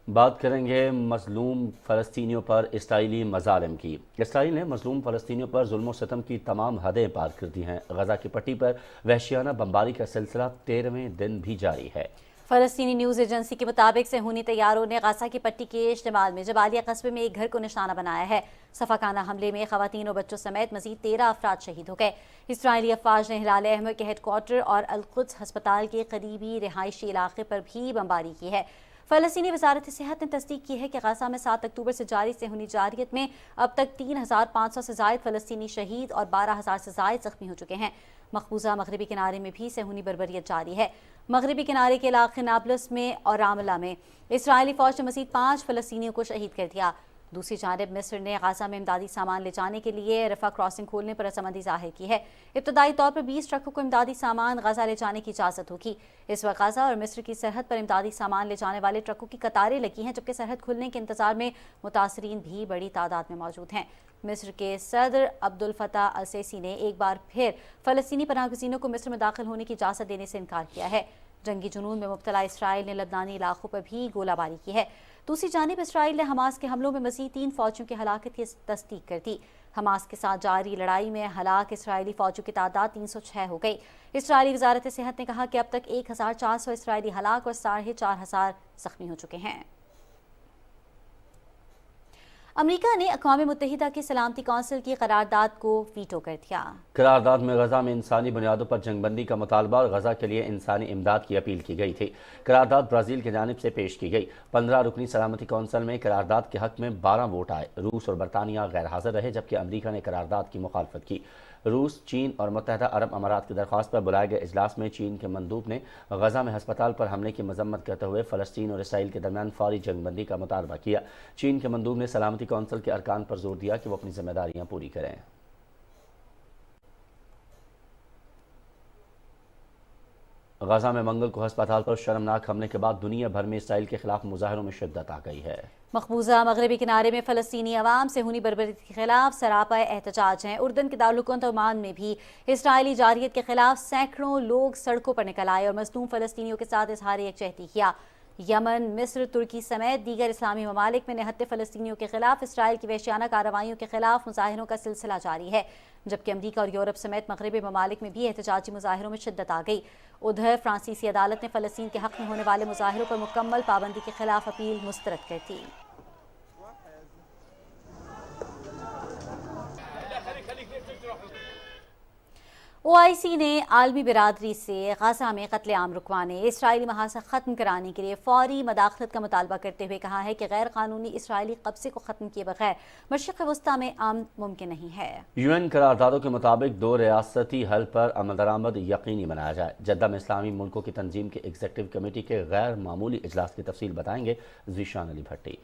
بات کریں گے مظلوم فلسطینیوں پر اسرائیلی مظالم کی۔ اسرائیل نے مظلوم فلسطینیوں پر ظلم و ستم کی تمام حدیں پار کر دی ہیں۔ غزہ کی پٹی پر وحشیانہ بمباری کا سلسلہ 13ویں دن بھی جاری ہے۔ فلسطینی نیوز ایجنسی کے مطابق صہیونی طیاروں نے غزہ کی پٹی کے شمال میں جبالیہ قصبے میں ایک گھر کو نشانہ بنایا ہے۔ صفاقانہ حملے میں خواتین اور بچوں سمیت مزید 13 افراد شہید ہو گئے۔ اسرائیلی افواج نے ہلال احمر کے ہیڈ کوارٹر اور القدس ہسپتال کے قریبی رہائشی علاقے پر بھی بمباری کی ہے۔ فلسطینی وزارت صحت نے تصدیق کی ہے کہ غزہ میں 7 اکتوبر سے جاری صہیونی جارحیت میں اب تک 3500 سے زائد فلسطینی شہید اور 12000 سے زائد زخمی ہو چکے ہیں۔ مقبوضہ مغربی کنارے میں بھی صہیونی بربریت جاری ہے۔ مغربی کنارے کے علاقے نابلس میں اور رام اللہ میں اسرائیلی فوج نے مزید 5 فلسطینیوں کو شہید کر دیا۔ دوسری جانب مصر نے غزہ میں امدادی سامان لے جانے کے لیے رفح کراسنگ کھولنے پر رضامندی ظاہر کی ہے۔ ابتدائی طور پر 20 ٹرکوں کو امدادی سامان غزہ لے جانے کی اجازت ہوگی۔ اس وقت غزہ اور مصر کی سرحد پر امدادی سامان لے جانے والے ٹرکوں کی قطاریں لگی ہیں، جبکہ سرحد کھلنے کے انتظار میں متاثرین بھی بڑی تعداد میں موجود ہیں۔ مصر کے صدر عبدالفتاح السیسی نے ایک بار پھر فلسطینی پناہ گزینوں کو مصر میں داخل ہونے کی اجازت دینے سے انکار کیا ہے۔ جنگی جنون میں مبتلا اسرائیل نے لبنانی علاقوں پر بھی گولہ باری کی ہے۔ دوسری جانب اسرائیل نے حماس کے حملوں میں مزید 3 فوجیوں کی ہلاکت کی تصدیق کر دی۔ حماس کے ساتھ جاری لڑائی میں ہلاک اسرائیلی فوجیوں کی تعداد 306 ہو گئی۔ اسرائیلی وزارت صحت نے کہا کہ اب تک 1400 اسرائیلی ہلاک اور 4500 زخمی ہو چکے ہیں۔ امریکہ نے اقوام متحدہ کی سلامتی کونسل کی قرارداد کو ویٹو کر دیا۔ قرارداد میں غزہ میں انسانی بنیادوں پر جنگ بندی کا مطالبہ اور غزہ کے لیے انسانی امداد کی اپیل کی گئی تھی۔ قرارداد برازیل کی جانب سے پیش کی گئی۔ 15 رکنی سلامتی کونسل میں قرارداد کے حق میں 12 ووٹ آئے۔ روس اور برطانیہ غیر حاضر رہے، جبکہ امریکہ نے قرارداد کی مخالفت کی۔ روس، چین اور متحدہ عرب امارات کی درخواست پر بلائے گئے اجلاس میں چین کے مندوب نے غزہ میں ہسپتال پر حملے کی مذمت کرتے ہوئے فلسطین اور اسرائیل کے درمیان فوری جنگ بندی کا مطالبہ کیا۔ چین کے مندوب نے سلامتی کونسل کے ارکان پر زور دیا کہ وہ اپنی ذمہ داریاں پوری کریں۔ غزہ میں منگل کو ہسپتال پر شرمناک حملے کے بعد دنیا بھر میں اسرائیل کے خلاف مظاہروں میں شدت آ گئی ہے۔ مقبوضہ مغربی کنارے میں فلسطینی عوام صہیونی بربریت کے خلاف سراپا احتجاج ہیں۔ اردن کے دارالحکومت عمان میں بھی اسرائیلی جارحیت کے خلاف سینکڑوں لوگ سڑکوں پر نکل آئے اور مظلوم فلسطینیوں کے ساتھ اظہار یکجہتی کیا۔ یمن، مصر، ترکی سمیت دیگر اسلامی ممالک میں نہتے فلسطینیوں کے خلاف اسرائیل کی وحشیانہ کارروائیوں کے خلاف مظاہروں کا سلسلہ جاری ہے، جبکہ امریکہ اور یورپ سمیت مغربی ممالک میں بھی احتجاجی مظاہروں میں شدت آ گئی۔ ادھر فرانسیسی عدالت نے فلسطین کے حق میں ہونے والے مظاہروں پر مکمل پابندی کے خلاف اپیل مسترد کر دی۔ OIC نے عالمی برادری سے غزہ میں قتل عام رکوانے، اسرائیلی محاصرہ ختم کرانے کے لیے فوری مداخلت کا مطالبہ کرتے ہوئے کہا ہے کہ غیر قانونی اسرائیلی قبضے کو ختم کیے بغیر مشرق وسطیٰ میں امن ممکن نہیں ہے۔ UN قراردادوں کے مطابق 2 ریاستی حل پر عمل درآمد یقینی بنایا جائے۔ جدہ میں اسلامی ملکوں کی تنظیم کے ایگزیکٹو کمیٹی کے غیر معمولی اجلاس کی تفصیل بتائیں گے ذیشان علی بھٹی۔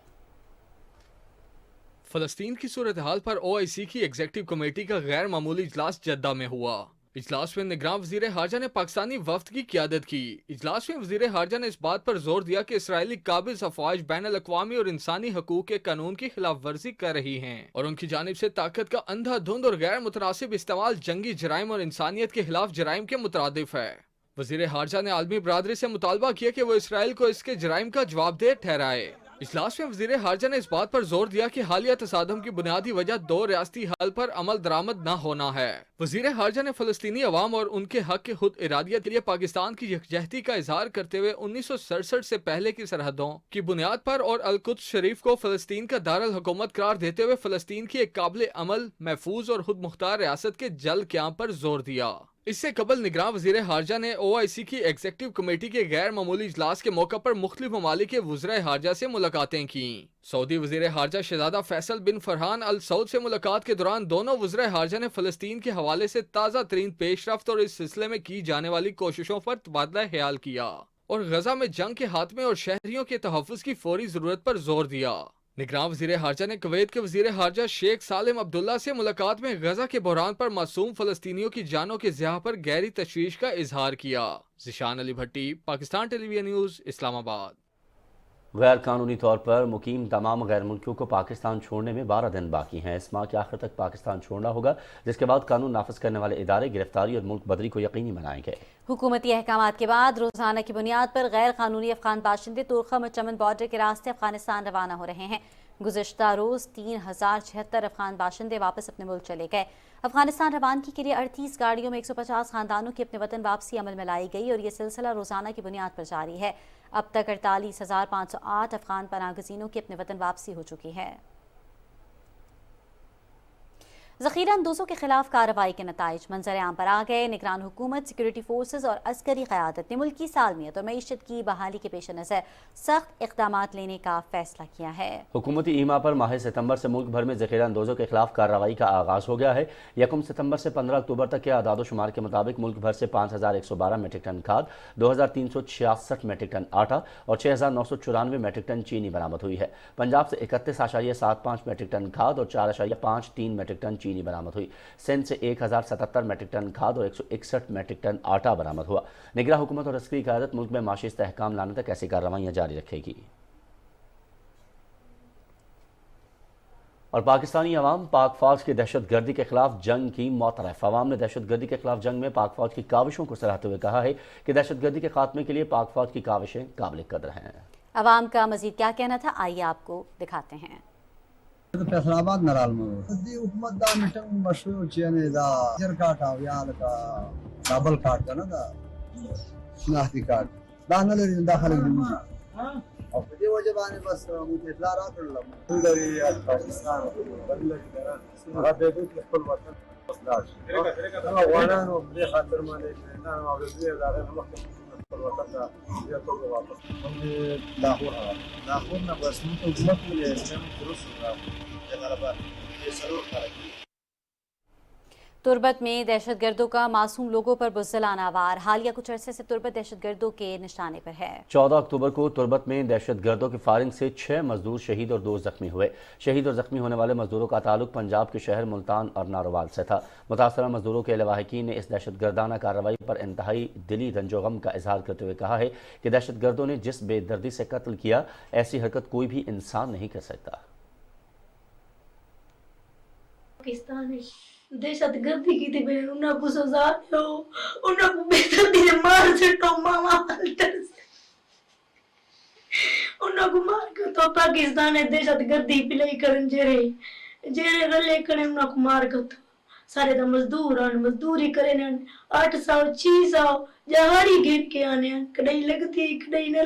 فلسطین کی صورتحال پر OIC کی ایگزیکٹو کمیٹی کا غیر معمولی اجلاس جدہ میں ہوا۔ اجلاس میں نگراں وزیر خارجہ نے پاکستانی وفد کی قیادت کی۔ اجلاس میں وزیر خارجہ نے اس بات پر زور دیا کہ اسرائیلی قابض افواج بین الاقوامی اور انسانی حقوق کے قانون کی خلاف ورزی کر رہی ہیں اور ان کی جانب سے طاقت کا اندھا دھند اور غیر متناسب استعمال جنگی جرائم اور انسانیت کے خلاف جرائم کے مترادف ہے۔ وزیر خارجہ نے عالمی برادری سے مطالبہ کیا کہ وہ اسرائیل کو اس کے جرائم کا جواب دہ ٹھہرائے۔ اجلاس میں وزیر خارجہ نے اس بات پر زور دیا کہ حالیہ تصادم کی بنیادی وجہ 2 ریاستی حل پر عمل درآمد نہ ہونا ہے۔ وزیر خارجہ نے فلسطینی عوام اور ان کے حق کی خود ارادیت کے لیے پاکستان کی یکجہتی کا اظہار کرتے ہوئے 1967 سے پہلے کی سرحدوں کی بنیاد پر اور القدس شریف کو فلسطین کا دارالحکومت قرار دیتے ہوئے فلسطین کی ایک قابل عمل، محفوظ اور خود مختار ریاست کے جلد قیام پر زور دیا۔ اس سے قبل نگراں وزیر خارجہ نے OIC کی ایگزیکٹو کمیٹی کے غیر معمولی اجلاس کے موقع پر مختلف ممالک کے وزرائے خارجہ سے ملاقاتیں کیں۔ سعودی وزیر خارجہ شہزادہ فیصل بن فرحان ال سعود سے ملاقات کے دوران دونوں وزرائے خارجہ نے فلسطین کے حوالے سے تازہ ترین پیش رفت اور اس سلسلے میں کی جانے والی کوششوں پر تبادلہ خیال کیا اور غزہ میں جنگ کے خاتمے اور شہریوں کے تحفظ کی فوری ضرورت پر زور دیا۔ نگراں وزیر خارجہ نے کویت کے وزیر خارجہ شیخ سالم عبداللہ سے ملاقات میں غزہ کے بحران پر معصوم فلسطینیوں کی جانوں کے ضیاع پر گہری تشویش کا اظہار کیا۔ ذیشان علی بھٹی، پاکستان ٹیلی ویژن نیوز، اسلام آباد۔ غیر قانونی طور پر مقیم تمام غیر ملکیوں کو پاکستان چھوڑنے میں 12 دن باقی ہیں۔ اس ماہ کے آخر تک پاکستان چھوڑنا ہوگا، جس کے بعد قانون نافذ کرنے والے ادارے گرفتاری اور ملک بدری کو یقینی بنائیں گے۔ حکومتی احکامات کے بعد روزانہ کی بنیاد پر غیر قانونی افغان باشندے طورخم اور چمن بارڈر کے راستے افغانستان روانہ ہو رہے ہیں۔ گزشتہ روز 3076 افغان باشندے واپس اپنے ملک چلے گئے۔ افغانستان روانگی کے لیے 38 گاڑیوں میں 150 خاندانوں کی اپنے وطن واپسی عمل میں لائی گئی اور یہ سلسلہ روزانہ کی بنیاد پر جاری ہے۔ اب تک 48,508 افغان پناہ گزینوں کی اپنے وطن واپسی ہو چکی ہے۔ ذخیرہ اندوزوں کے خلاف کارروائی کے نتائج منظر عام پر آ گئے۔ نگران حکومت، سیکورٹی فورسز اور عسکری قیادت نے ملکی سالمیت اور معیشت کی بحالی کے پیش نظر سخت اقدامات لینے کا فیصلہ کیا ہے۔ حکومتی ایما پر ماہ ستمبر سے ملک بھر میں ذخیرہ اندوزوں کے خلاف کارروائی کا آغاز ہو گیا ہے۔ 1 ستمبر سے 15 اکتوبر تک کے اعداد و شمار کے مطابق ملک بھر سے 5112 میٹرک ٹن کھاد، 2366 میٹرک ٹن آٹا اور 6994 میٹرک ٹن چینی برآمد ہوئی ہے۔ پنجاب سے 31.75 میٹرک ٹن کھاد اور 4.53 میٹرک ٹن چینی برآمد ہوئی۔ سندھ سے 1077 میٹرک ٹن کھاد اور 161 میٹرک ٹن آٹا برآمد ہوا۔ نگراں حکومت اور عسکری قیادت ملک میں معاشی استحکام لانے تک ایسی کارروائیاں جاری رکھے گی۔ اور پاکستانی عوام پاک فوج کی دہشت گردی کے خلاف جنگ کی معترف۔ عوام نے دہشت گردی کے خلاف جنگ میں پاک فوج کی کاوشوں کو سراہتے ہوئے کہا ہے کہ دہشت گردی کے خاتمے کے لیے پاک فوج کی کاوشیں قابل قدر ہیں۔ عوام کا مزید کیا کہنا تھا، آئیے آپ کو دکھاتے ہیں۔ فیصل آباد نرالمو دی حکومت دا میټنګ مشروع چینه دا جر کارت او یا دا ډبل کارت نه دا شناختی کارت دا نه لري داخله دي او په دې وجه باندې بس موږ اطلاع راکړل د پاکستان بدل کړه هغه د دې خپل وطن خلاص نو افغانانو په خاطر باندې نه او د دې ادارې مخکې خپل وطن دا یا ټول واپس لاهور نه بس موږ حکومت یې سم درست تربت میں دہشت گردوں کا معصوم لوگوں پر بزدلانہ وار، حالیہ کچھ عرصے سے تربت دہشت گردوں کے نشانے پر ہے۔ 14 اکتوبر کو تربت میں دہشت گردوں کی فائرنگ سے 6 مزدور شہید اور 2 زخمی ہوئے۔ شہید اور زخمی ہونے والے مزدوروں کا تعلق پنجاب کے شہر ملتان اور ناروال سے تھا۔ متاثرہ مزدوروں کے لواحقین نے اس دہشت گردانہ کارروائی پر انتہائی دلی رنج و غم کا اظہار کرتے ہوئے کہا ہے کہ دہشت گردوں نے جس بے دردی سے قتل کیا، ایسی حرکت کوئی بھی انسان نہیں کر سکتا۔ پاکستان دہشت گردی کی تھی، انہوں کو سزا دو، انہوں کو بے دردی سے مار سٹو، ماما پلٹر سے उन्हें को मार के तो पाकिस्तान है दहशत गर्दी पिलाई करन जेरे रले कने उन्हें को मार के तो सारे तो मजदूरी करे ने 800 600 जहाड़ी गिर के आने कड़ाई लगती कड़ाई न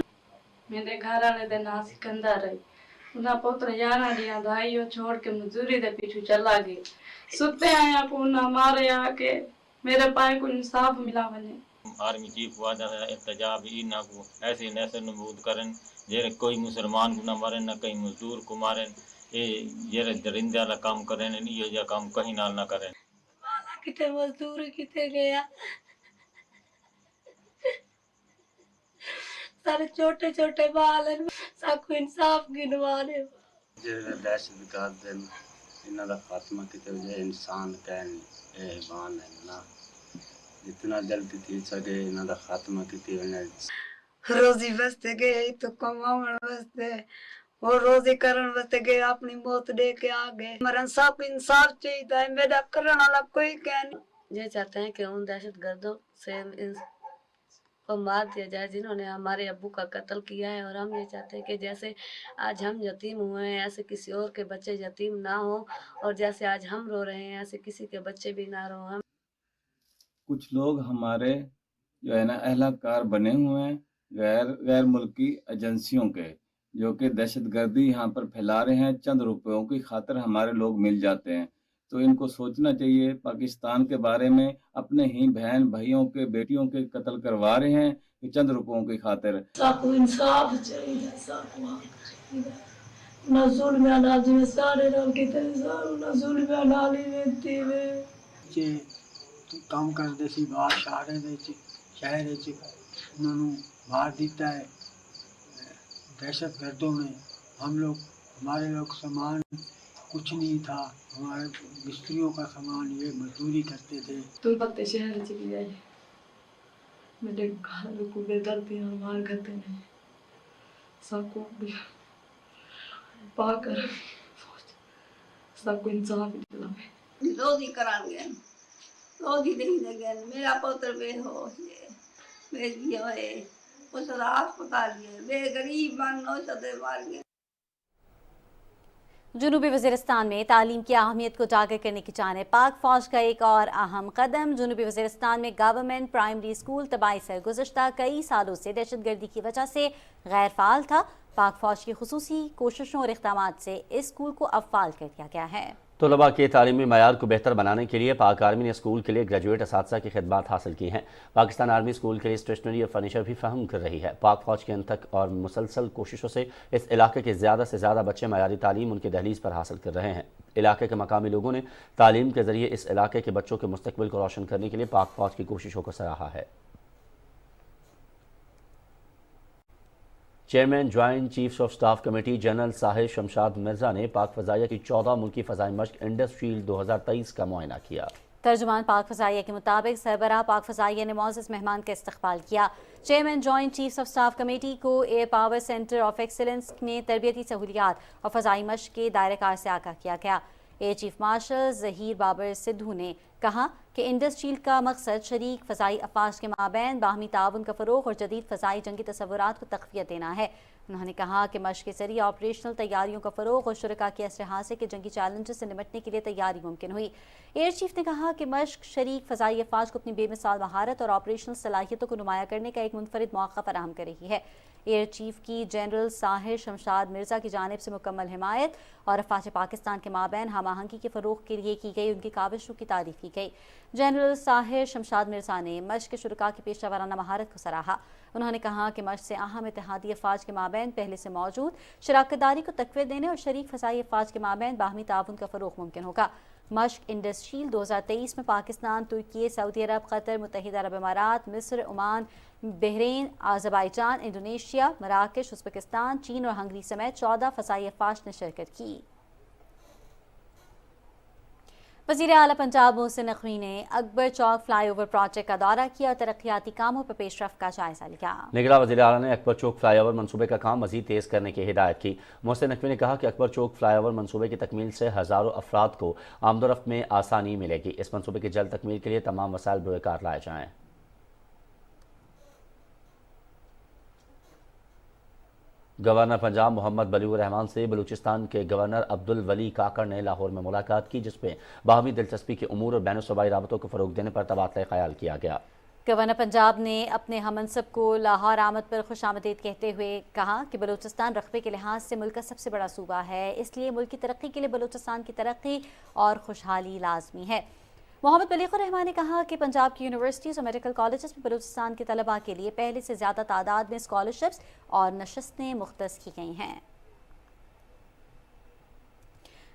मेरे घर वाले दे ना सिकंदर रही उन्हें पुत्र याना दिया दाइयों छोड़ के मजदूरी दे पीछे चला गए सुते आया को ना मारे आके मेरे पाए को इंसाफ मिला बने आर्मी चीफ वादा एहतजाब ही ना को ऐसे नैसे नबूद करन जेरे कोई मुसलमान को ना मारे ना कहीं मजदूर को मारे ये दरिंदा ला काम करें नहीं ये काम कहीं नाल ना करें कितने मजदूर कितने गया सारे छोटे छोटे बाल सबको इंसाफ गिनवाने दहशतगर्द इन्हों का खात्मा कितने वजह इंसान कहन हैवान है ना जितना जल्दी थी सके इन्हों का खात्मा कितने रोजी वास्ते गए तो कमावन वास्ते और रोजी करन वास्ते गए अपनी मौत दे के आ गए मरन सब इंसाफ चाहिए मेरा करने वाला कोई कह नहीं ये चाहते हैं कि उन दहशतगर्दों से को मार दिया जाए जिन्होंने हमारे अब्बू का कत्ल किया है और हम ये चाहते हैं कि जैसे आज हम यतीम हुए हैं ऐसे किसी और के बच्चे यतीम ना हो और जैसे आज हम रो रहे हैं ऐसे किसी के बच्चे भी ना रो। हम कुछ लोग हमारे जो है ना अहलकार बने हुए हैं गैर मुल्की एजेंसियों के जो कि दहशतगर्दी यहाँ पर फैला रहे हैं चंद रुपयों की खातिर हमारे लोग मिल जाते हैं तो इनको सोचना चाहिए पाकिस्तान के बारे में अपने ही बहन भाइयों के बेटियों के कत्ल करवा रहे हैं कि चंद रुपयों की खातिर सबको इंसाफ चाहिए सबको ना जुल्म अनाजी में सारे लोग कितने ना जुल्म अनाली में तीवे जे काम करते सी बाहर शहर उन्होंने मार दिता है दहशतगर्दों में हमारे लोग सामान कुछ नहीं था हमारे मिस्त्रियों का सामान ये मजदूरी करते थे तुम पत्ते शहर चली जाए मेरे घर को बेदर्दी मार करते नहीं सबको पाकर सबको इंसाफ दिलावे रोजी करांगे रोजी नहीं देंगे मेरा पुत्र बेहोश है बेटी है उस अस्पताल है बेगरीब मानो सदे मार गए। जनूबी वज़ीरिस्तान में तालीम की अहमियत को उजागर करने की जानिब पाक फौज का एक और अहम कदम। जनूबी वज़ीरिस्तान में गवर्नमेंट प्राइमरी स्कूल तबाही से गुज़श्ता कई सालों से दहशतगर्दी की वजह से गैर फ़ाल था। पाक फौज की खुसूसी कोशिशों और इक़दामात से इस स्कूल को अब फ़ाल कर दिया गया है। तलबा के तालीमी मयार को बेहतर बनाने के लिए पाक आर्मी ने स्कूल के लिए ग्रेजुएट असातिज़ा की खिदमत हासिल की हैं। पाकिस्तान आर्मी स्कूल के लिए स्टेशनरी और फर्नीचर भी फराहम कर रही है। पाक फौज के अनथक और मुसलसल कोशिशों से इस इलाके के ज़्यादा से ज़्यादा बच्चे मयारी तालीम उनके दहलीज पर हासिल कर रहे हैं। इलाके के मकामी लोगों ने तालीम के ज़रिए इस इलाके के बच्चों के मुस्तकबिल को रोशन करने के लिए पाक फौज की कोशिशों को सराहा है। Chairman joint chiefs of staff committee general Sahir Shamshad Mirza ने पाक फ़ज़ाइया की 14 मुल्की फ़ज़ाई मश्क इंडस शील्ड 2023 का मुआयना किया। तर्जुमान पाक फ़ज़ाइया के मुताबिक सरबराह पाक फ़ज़ाइया ने मौज़ज़ मेहमान का इस्तक़बाल किया। Chairman joint chiefs of staff committee को air power centre of excellence में तरबियती सहूलियात और फ़ज़ाई मश्क के दायरे कार से आगाह किया गया। Air chief marshal Zaheer Babar Sidhu ने कहा कि इंडस शील्ड का मकसद शरीक फ़ज़ाई अफवाज के माबैन बाहमी ताउन का फ़रोग़ और जदीद फ़ज़ाई जंगी तसव्वुरात को तक़वियत देना है। उन्होंने कहा कि मश्क के ज़रिए ऑपरेशनल तैयारियों का फ़रोग़ और शुरका के असर हासिल के जंगी चैलेंजेस से निपटने के लिए तैयारी मुमकिन हुई। एयर चीफ ने कहा कि मश्क शरीक फ़ज़ाई अफवाज को अपनी बेमिसाल महारत और ऑपरेशनल सलाहियतों को नुमाया करने का एक मुनफरिद मौका फराहम कर रही है। एयर चीफ की जनरल साहिर शमशाद मिर्जा की जानिब से मुकम्मल हिमायत और अफवाज पाकिस्तान के माबैन हम आहंगी के फ़रोग़ के लिए की गई उनकी काविशों की तारीफ़ की गई। जनरल साहिर शमशाद मिर्जा ने मश्क के शुरका की पेशा वाराना महारत को सराहा। उन्होंने कहा कि मश्क से अहम इत्तेहादी अफवाज के माबैन पहले से मौजूद शराकतदारी को तक़वियत देने और शरीक फ़ज़ाई अफवाज के माबैन बाहमी ताउन का फ़रोग़ मुमकिन होगा। मश्क इंडस शील्ड 2023 में पाकिस्तान, तुर्की, सऊदी अरब, कतर, मुत्तहिदा अरब अमारात, मिस्र, ओमान, बहरीन, आज़रबाईजान, इंडोनेशिया, मराकश, उज़्बेकिस्तान, चीन और हंगरी समेत 14 फ़ज़ाई अफवाज ने शिरकत की। वज़ीर आला पंजाब मोहसिन नकवी ने अकबर चौक फ्लाईओवर प्रोजेक्ट का दौरा किया और तरक्याती कामों पर पेशरफ्त का जायजा लिया। निगरां वज़ीर आला ने अकबर चौक फ्लाईओवर मनसूबे का काम मज़ीद तेज़ करने की हिदायत की। मोहसिन नकवी ने कहा कि अकबर चौक फ्लाईओवर मनसूबे की तकमील से हज़ारों अफराद को आमदोरफ्त में आसानी मिलेगी। इस मनसूबे की जल्द तकमील के लिए तमाम वसाइल बरोकार लाए जाएँ। गवर्नर पंजाब मोहम्मद बलीउर रहमान से बलूचिस्तान के गवर्नर अब्दुल वली काकड़ ने लाहौर में मुलाकात की, जिसमें बाहमी दिलचस्पी के उमूर और बैन सूबाई राबतों को फ़रोग देने पर तबादला ख्याल किया गया। गवर्नर पंजाब ने अपने हममनसब को लाहौर आमद पर खुशामदीद कहते हुए कहा कि बलूचिस्तान रकबे के लिहाज से मुल्क का सबसे बड़ा सूबा है, इसलिए मुल्क की तरक्की के लिए बलूचिस्तान की तरक्की और खुशहाली लाजमी है। मोहम्मद बलीउर रहमान ने कहा कि पंजाब की यूनिवर्सिटीज़ और मेडिकल कॉलेजेस में बलूचिस्तान के तलबा के लिए पहले से ज़्यादा तादाद में स्कॉलरशिप्स और नशस्तें मुख्तस की गई हैं।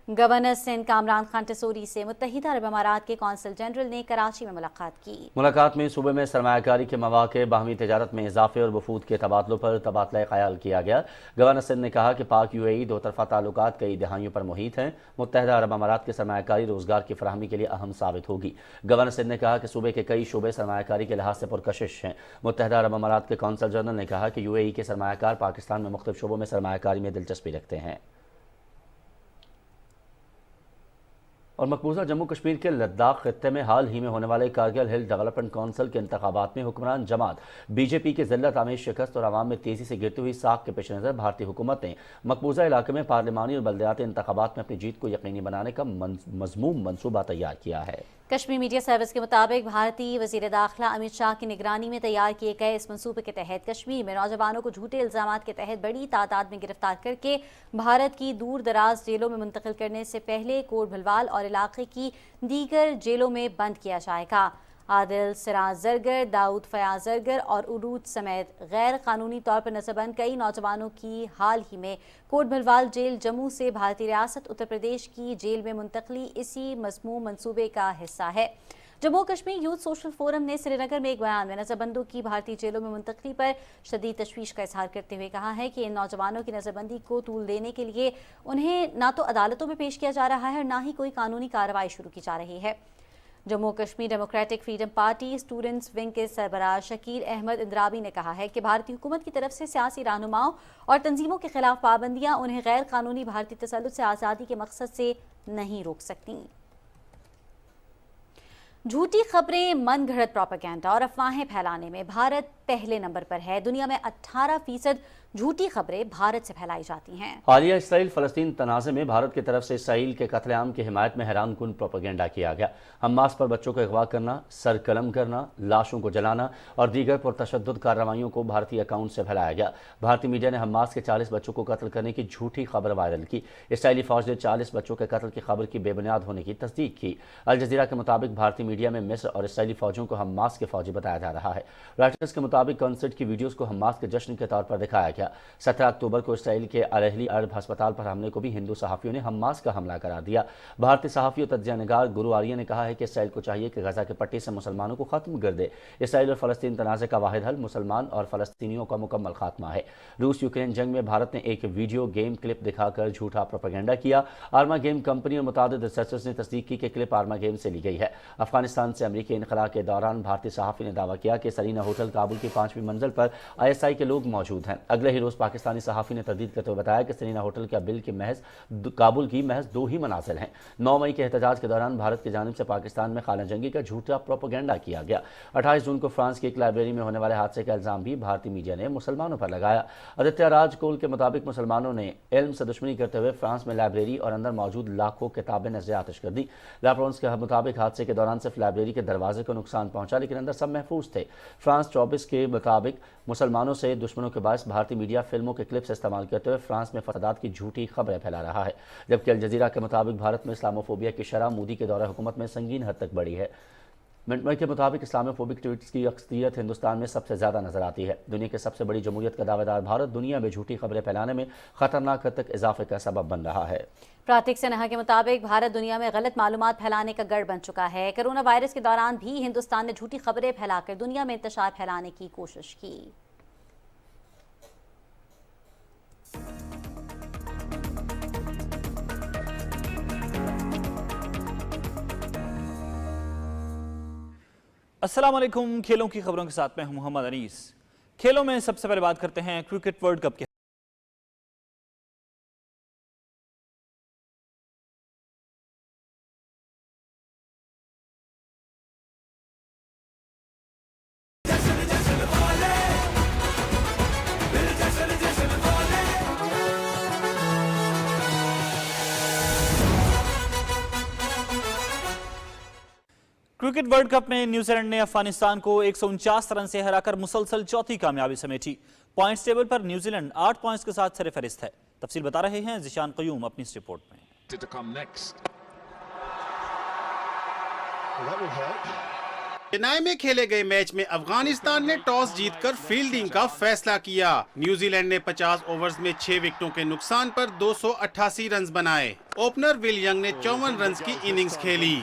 गवर्नर सिंध कामरान खान टसूरी से मुत्तहिदा अरब अमारात के कौंसल जनरल ने कराची में मुलाकात की। मुलाकात में सूबे में सरमायाकारी के मौके, बाहमी तजारत में इजाफे और वफूद के तबादलों पर तबादला ख्याल किया गया। गवर्नर सिंध ने कहा कि पाक UAE दो तरफा ताल्लुकात कई दहाइयों पर मुहित हैं। मुत्तहिदा अरब अमारात के सरमायाकारी रोजगार की फराहमी के लिए अहम साबित होगी। गवर्नर सिंध ने कहा कि सूबे के कई शोबे सरमायाकारी के लिहाज से पुरकशिश हैं। मुत्तहिदा अरब अमारात के कौंसल जनरल ने कहा कि UAE के सरमायाकार पाकिस्तान में मुख्तलिफ शोबों में सरमायाकारी में दिलचस्पी रखते हैं। और मकबूजा जम्मू कश्मीर के लद्दाख खित्ते में हाल ही में होने वाले कारगिल हिल डेवलपमेंट काउंसिल के इंतखाबात में हुक्मरान जमात BJP के जिल्लत आमेज शिकस्त और आवाम में तेजी से गिरती हुई साख के पेश नज़र भारतीय हुकूमत ने मकबूजा इलाके में पार्लिमानी और बल्दियाती इंतखाबात में अपनी जीत को यकीनी बनाने का मज़मूम मनसूबा तैयार किया है। कश्मीर मीडिया सर्विस के मुताबिक भारतीय वज़ीर दाखिला अमित शाह की निगरानी में तैयार किए गए इस मंसूबे के तहत कश्मीर में नौजवानों को झूठे इल्ज़ामात के तहत बड़ी तादाद में गिरफ्तार करके भारत की दूर दराज जेलों में मुंतकिल करने से पहले कोट भलवाल और इलाके की दीगर जेलों में बंद किया जाएगा। आदिल सिराज जरगर, दाऊद फयाज जरगर और उरूज समेत गैर कानूनी तौर पर नजरबंद कई नौजवानों की हाल ही में कोट भलवाल जेल जम्मू से भारतीय रियासत उत्तर प्रदेश की जेल में मुंतकली इसी मज़मूम मंसूबे का हिस्सा है। Jammu Kashmir youth social forum ने श्रीनगर में एक बयान में नजरबंदों की भारतीय जेलों में मुंतकली पर शदीद तशवीश का इजहार करते हुए कहा है कि इन नौजवानों की नजरबंदी को तूल देने के लिए उन्हें ना तो अदालतों में पेश किया जा रहा है और ना ही कोई कानूनी कार्रवाई शुरू की जा रही है। Jammu Kashmir democratic freedom party students wing के सरबराह शकील अहमद इंद्राबी ने कहा है कि भारतीय हुकूमत की तरफ से सियासी रहनुमाओं और तंजीमों के खिलाफ पाबंदियां उन्हें गैर कानूनी भारतीय तसल्लुत से आज़ादी के मकसद से नहीं रोक सकती। झूठी खबरें, मन घड़त प्रोपेगेंडा और अफवाहें फैलाने में भारत पहले नंबर पर है। दुनिया में 18% झूठी खबरें भारत से फैलाई जाती हैं। हालिया इसराइल फ़लस्तीन तनाज़े में भारत की तरफ से इसराइल के कत्लेआम की हिमायत में हैरान कुन प्रोपेगेंडा किया गया। हमास पर बच्चों को अगवा करना, सर कलम करना, लाशों को जलाना और दीगर पुरतशद्दुद कार्रवाइयों को भारतीय अकाउंट से फैलाया गया। भारतीय मीडिया ने हमास के 40 बच्चों को कत्ल करने की झूठी खबर वायरल की। इसराइली फौज ने 40 बच्चों के कत्ल की खबर की बेबुनियाद होने की तस्दीक की। अल जज़ीरा के मुताबिक भारतीय मीडिया में मिस्र और इसराइली फौजों को हमास के फौजी बताया जा रहा है। रॉयटर्स के मुताबिक कॉन्सर्ट की वीडियोज़ को हमास के जश्न के तौर पर दिखाया गया। 17 अक्टूबर को इसराइल के अल अहली अरब अस्पताल पर हमले को भी हिंदू सहाफ़ियों ने हमास का हमला करार दिया। भारतीय सहाफ़ी और तज्ज़िया निगार गुरु आर्य ने कहा है कि इसराइल को चाहिए कि गजा के पट्टी से मुसलमानों को ख़त्म कर दे। इसराइल और फ़लस्तीन तनाज़े का वाहिद हल मुसलमान और फ़लस्तीनियों का मुकम्मल खात्मा है। रूस यूक्रेन जंग में भारत ने एक वीडियो गेम क्लिप दिखाकर झूठा प्रोपेगेंडा किया। आर्मा गेम कंपनी और मुतादिद रिसर्चर्स ने तस्दीक की कि क्लिप आर्मा गेम से ली गई है। अफगानिस्तान से अमरीकी इनखला के दौरान भारतीय सहाफ़ी ने दावा किया कि सरीना होटल काबुल की 5वीं मंजिल पर ISI के लोग मौजूद हैं। अगले ही रोज़ पाकिस्तानी सहाफ़ी ने तर्दीद करते हुए बताया कि सरीना होटल का बिल की काबुल की महज 2 ही मनाजिल हैं। 9 मई के एहतजाज के दौरान भारत की जानिब से पाकिस्तान में खाना जंगी का झूठा प्रोपेगेंडा किया गया। 28 जून को फ्रांस की एक लाइब्रेरी में होने वाले हादसे का इल्ज़ाम भी भारतीय मीडिया ने मुसलमानों पर लगाया। आदित्य राज कोल के मुताबिक मुसलमानों ने इल्म से दुश्मनी करते हुए फ्रांस में लाइब्रेरी और अंदर मौजूद लाखों किताबें नज़र आतिश कर दी। लाफ्रांस के मुताबिक हादसे के दौरान सिर्फ लाइब्रेरी के दरवाजे को नुकसान पहुंचा, लेकिन अंदर सब महफूज थे। फ्रांस 24 के मुताबिक मुसलमानों से दुश्मनों के बायस भारतीय मीडिया फिल्मों के क्लिप्स इस्तेमाल करते हुए फ्रांस में फसादात की झूठी खबरें फैला रहा है। जबकि अल जज़ीरा के मुताबिक भारत में इस्लामोफोबिया की शरह मोदी के दौरे हुकूमत में संगीन हद तक बढ़ी है। मिंटमय के मुताबिक इस्लामोफोबिक ट्वीट्स की अक्सरियत हिंदुस्तान में सबसे ज़्यादा नजर आती है। दुनिया के सबसे बड़ी जमहूरियत का दावेदार भारत दुनिया में झूठी खबरें फैलाने में खतरनाक हद तक इजाफे का सबब बन रहा है। प्रातिक सिन्हा के मुताबिक भारत दुनिया में गलत मालूमात फैलाने का गढ़ बन चुका है। कोरोना वायरस के दौरान भी हिंदुस्तान ने झूठी खबरें फैलाकर दुनिया में इंतशार फैलाने की कोशिश की। अस्सलाम वालेकुम। खेलों की खबरों के साथ मैं हूं मोहम्मद अनीस। खेलों में सबसे पहले बात करते हैं क्रिकेट वर्ल्ड कप के। क्रिकेट वर्ल्ड कप में न्यूजीलैंड ने अफगानिस्तान को 149 रन से हराकर मुसलसल चौथी कामयाबी समेटी। पॉइंट्स टेबल पर न्यूजीलैंड 8 पॉइंट्स के साथ सरफहरिस्त है। तफसील बता रहे हैं जिशान कयूम अपनी इस रिपोर्ट में। चेन्नई में खेले गए मैच में अफगानिस्तान ने टॉस जीतकर फील्डिंग का फैसला किया। न्यूजीलैंड ने 50 ओवर्स में 6 विकेटों के नुकसान पर 288 रन बनाए। ओपनर विल यंग ने 54 रन की इनिंग्स खेली।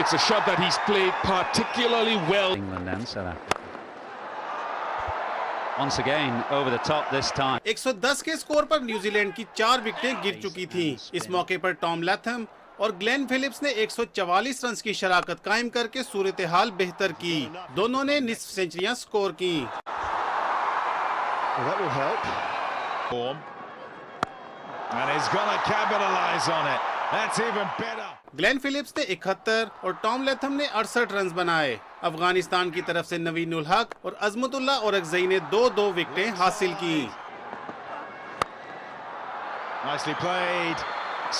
It's a shot that he's played particularly well. England and South Africa. Once again over the top this time. 110 के स्कोर पर न्यूजीलैंड की 4 विकेटें गिर चुकी थीं। इस मौके पर टॉम लैथम और ग्लेन फिलिप्स ने 144 रन की शराकत कायम करके सूरत हाल बेहतर की। दोनों ने निस्फ सेंचुरियां स्कोर की। That will help. And he's gonna capitalize on it. That's even better. Glenn Phillips ने 71 और टॉम लैथम ने 68 रन बनाए। अफगानिस्तान की तरफ से नवीन उल हक और अजमतुल्लाह औरकजई ने 2-2 विकेटें हासिल की। Nicely played.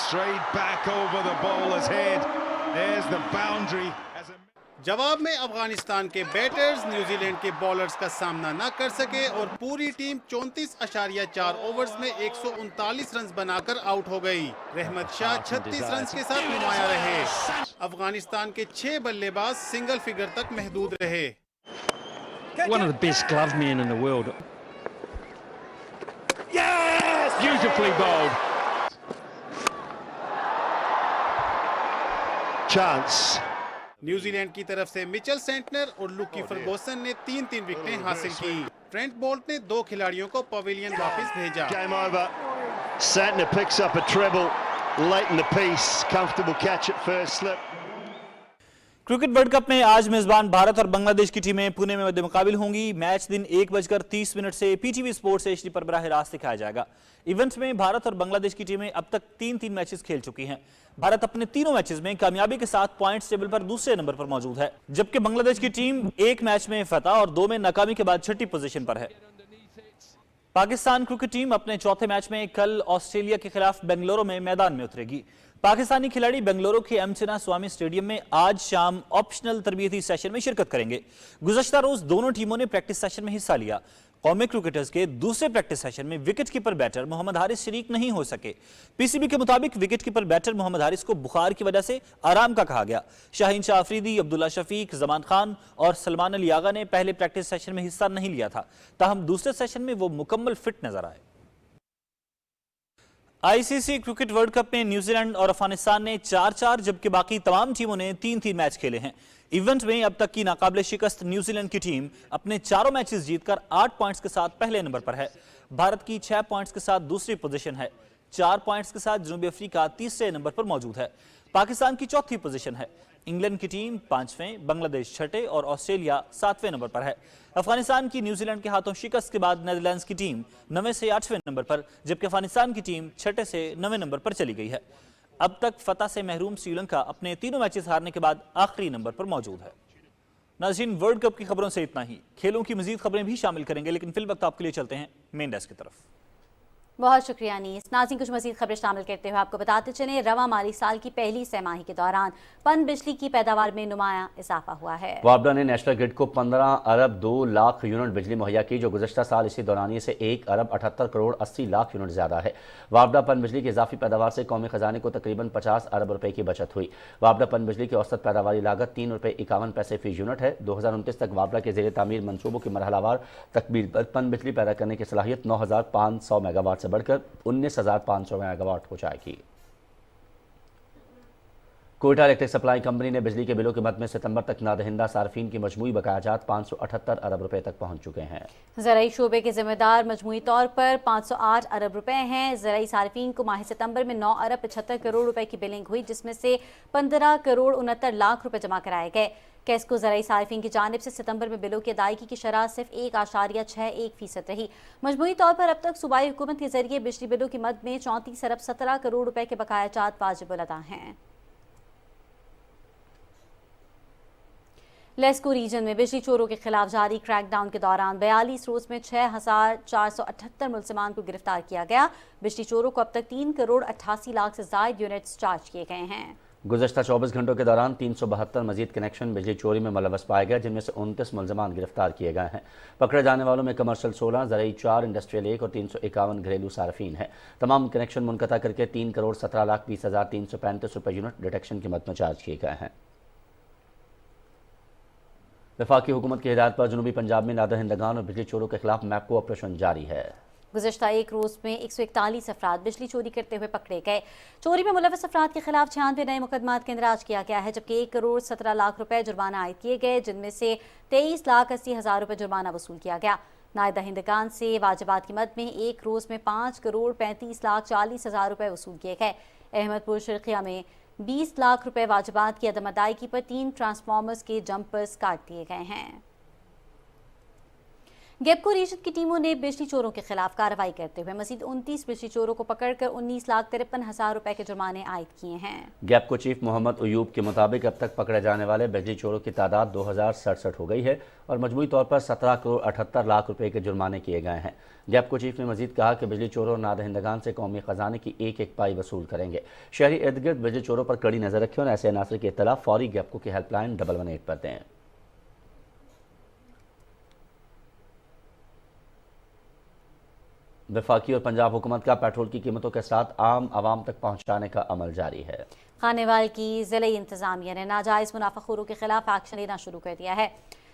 Straight back over the bowler's head. There's the boundary. जवाब में अफगानिस्तान के बैटर्स न्यूजीलैंड के बॉलर्स का सामना न कर सके और पूरी टीम 34.4 ओवर्स में 139 रन बनाकर आउट हो गई। रहमत शाह 36 रन के साथ नुमाया रहे। अफगानिस्तान के 6 बल्लेबाज सिंगल फिगर तक महदूद रहे। One of the best glove men in the world. Yes! Beautifully bowled. Chance. New Zealand की तरफ से मिचेल सेंटनर और लुकी फर्गूसन ने 3-3 विकेटें हासिल की। ट्रेंट बोल्ट ने 2 खिलाड़ियों को पवेलियन वापस भेजा। Game over. Santner picks up a treble late in the piece. Comfortable catch at first slip. Cricket world cup में आज मेजबान भारत और बांग्लादेश की टीमें पुणे में मद्दे मुकाबिल होंगी। मैच दिन 1:30 से पीटीवी स्पोर्ट्स HD पर बराह रास्त दिखाया जाएगा। इवेंट में भारत और बांग्लादेश की टीमें अब तक 3-3 मैचेस खेल चुकी हैं। भारत अपने तीनों मैचेस में कामयाबी के साथ पॉइंट्स टेबल पर दूसरे नंबर पर मौजूद है, जबकि बांग्लादेश की टीम 1 मैच में फतह और 2 में नाकामी के बाद 6ठी पोजीशन पर है। पाकिस्तान क्रिकेट टीम अपने चौथे मैच में कल ऑस्ट्रेलिया के खिलाफ बेंगलुरु में मैदान में उतरेगी। पाकिस्तानी खिलाड़ी बेंगलुरु के एम चिन्ना स्वामी स्टेडियम में आज शाम ऑप्शनल तरबियती सेशन में शिरकत करेंगे। गुज़श्ता रोज दोनों टीमों ने प्रैक्टिस सेशन में हिस्सा लिया। कौमी क्रिकेटर्स के दूसरे प्रैक्टिस सेशन में wicket keeper batter Mohammad Haris शरीक नहीं हो सके। पीसीबी के मुताबिक wicket keeper batter Mohammad Haris को बुखार की वजह से आराम का कहा गया। शाहीन शाह अफरीदी, अब्दुल्ला शफीक, जमान खान और सलमान अली आगा ने पहले प्रैक्टिस सेशन में हिस्सा नहीं लिया था, ताहम दूसरे सेशन में वो मुकम्मल फिट नजर आए। आईसीसी क्रिकेट वर्ल्ड कप में न्यूजीलैंड और अफगानिस्तान ने 4-4 जबकि बाकी तमाम टीमों ने 3-3 मैच खेले हैं। इवेंट में अब तक की नाकाबिले शिकस्त न्यूजीलैंड की टीम अपने चारों मैचेस जीतकर 8 पॉइंट्स के साथ पहले नंबर पर है। भारत की 6 पॉइंट्स के साथ दूसरी पोजीशन है। 4 पॉइंट्स के साथ जनूबी अफ्रीका तीसरे नंबर पर मौजूद है। पाकिस्तान की चौथी पोजीशन है। इंग्लैंड की टीम 5वें, बांग्लादेश 6ठे और ऑस्ट्रेलिया 7वें नंबर पर है। अफगानिस्तान की न्यूजीलैंड के हाथों शिकस्त के बाद नेदरलैंड्स की टीम 9वें से 8वें नंबर पर, जबकि अफगानिस्तान की टीम 6ठे से 9वें नंबर पर चली गई है। अब तक फतह से महरूम श्रीलंका अपने तीनों मैचेस हारने के बाद आखिरी नंबर पर मौजूद है। नाज़रीन, वर्ल्ड कप की खबरों से इतना ही। खेलों की मजीद खबरें भी शामिल करेंगे, लेकिन फिल वक्त आपके लिए चलते हैं मेन डेस्क की तरफ। बहुत शुक्रिया अनीस। नाज़रीन, कुछ मज़ीद खबरें शामिल करते हुए आपको बताते चलें, रवा माली साल की पहली सहमाही के दौरान पन बिजली की पैदावार में नुमाया इजाफा हुआ है। वापडा ने नेशनल ग्रिड को 15 अरब 2 लाख यूनिट बिजली मुहैया की, जो गुज़श्ता साल इसी दौरानिए से 1 अरब 78 करोड़ 80 लाख यूनिट ज़्यादा है। वापडा पन बिजली की इजाफी पैदावार से कौमी खजाने को तकरीबन 50 अरब रुपए की बचत हुई। वापडा पन बिजली की औसत पैदावारी लागत 3 रुपये 51 पैसे फी यूनिट है। 2029 तक वापडा के ज़ेर तामीर मनसूबों की मरहलावार तकमील पर पन बिजली पैदा करने की सलाहियत 9500 मेगावाट से बढ़कर 19,500 मेगावाट हो जाएगी। कोयटा इलेक्ट्रिक सप्लाई कंपनी ने बिजली के बिलों की मद में सितंबर तक नादहिंदा सार्फिन की मजमूई बकायाजात 578 अरब रुपए तक पहुंच चुके हैं। ज़राई शोबे के जिम्मेदार मजमूई तौर पर 508 अरब रुपए हैं। ज़राई सार्फिन को माह सितंबर में 9 अरब 75 करोड़ रुपए की बिलिंग हुई, जिसमें से 15 करोड़ 69 लाख रुपए जमा कराए गए। कैस्को ज़राई सार्फिन की जानिब से सितंबर में बिलों की अदायगी की शरह सिर्फ 1.61% रही। मजमूई तौर पर अब तक सूबाई हुकूमत के जरिए बिजली बिलों की मद में 34 अरब 17 करोड़ रुपए के बकायाजात वाजिब अदा हैं। लेस्को रीजन में बिजली चोरों के खिलाफ जारी क्रैकडाउन के दौरान 42 रोज में 6,478 मुलजिमान को गिरफ्तार किया गया। बिजली चोरों को अब तक 3 करोड़ 88 लाख से ज्यादा यूनिट्स चार्ज किए गए हैं। गुज़श्ता 24 घंटों के दौरान 372 मजीद कनेक्शन बिजली चोरी में मुलव्वस पाए गए, जिनमें से 29 मुलजमान गिरफ्तार किए गए हैं। पकड़े जाने वालों में कमर्शियल 16, ज़रई 4, इंडस्ट्रियल 1 और 351 घरेलू सार्फिन हैं। तमाम कनेक्शन मुनक़ता करके 3,17,20,335 रुपये यूनिट डिटेक्शन की मद में चार्ज किए गए हैं। वफाकी हुकूमत की हिदायत पर जनूबी पंजाब में नादहिंदगान और बिजली चोरों के खिलाफ मैप्को ऑपरेशन जारी है। गुज़श्ता एक रोज़ में 141 अफराद बिजली चोरी करते हुए पकड़े गए। चोरी में मुलव्वस अफराद के खिलाफ 96 नए मुकदमात का इंदराज किया गया है, जबकि 1,17,00,000 रुपए जुर्माना आयद किए गए, जिनमें से 23,80,000 रुपए जुर्माना वसूल किया गया। नादहिंदगान से वाजिबात की मद में एक रोज़ में 5,35,40,000 रुपए वसूल किए गए। अहमदपुर शर्किया में 20 लाख रुपए वाजिबात की अदम अदायगी पर 3 ट्रांसफार्मर्स के जंपर्स काट दिए गए हैं। गेपको रीजन की टीमों ने बिजली चोरों के खिलाफ कार्रवाई करते हुए मजीद 29 बिजली चोरों को पकड़कर 19,53,000 रुपए के जुर्माने आयद किए हैं। गेपको चीफ मोहम्मद अयूब के मुताबिक अब तक पकड़े जाने वाले बिजली चोरों की तादाद 2,067 हो गई है और मजमूई तौर पर 17,78,00,000 रुपए के जुर्माने किए गए हैं। गेपको चीफ ने मजीद कहा कि बिजली चोरों नादहिंदगान से कौमी खजाने की एक एक पाई वसूल करेंगे। शहरी इर्द गिर्द बिजली चोरों पर कड़ी नजर रखें और ऐसे अनासर की इत्तला फौरी गेपको की हेल्पलाइन 118 पर दें। वफाकी और पंजाब हुकूमत का पेट्रोल की कीमतों के साथ आम आवाम तक पहुँचाने का अमल जारी है। खानेवाल की ज़िले इंतजामिया ने नाजायज़ मुनाफाखोरों के खिलाफ एक्शन लेना शुरू कर दिया है।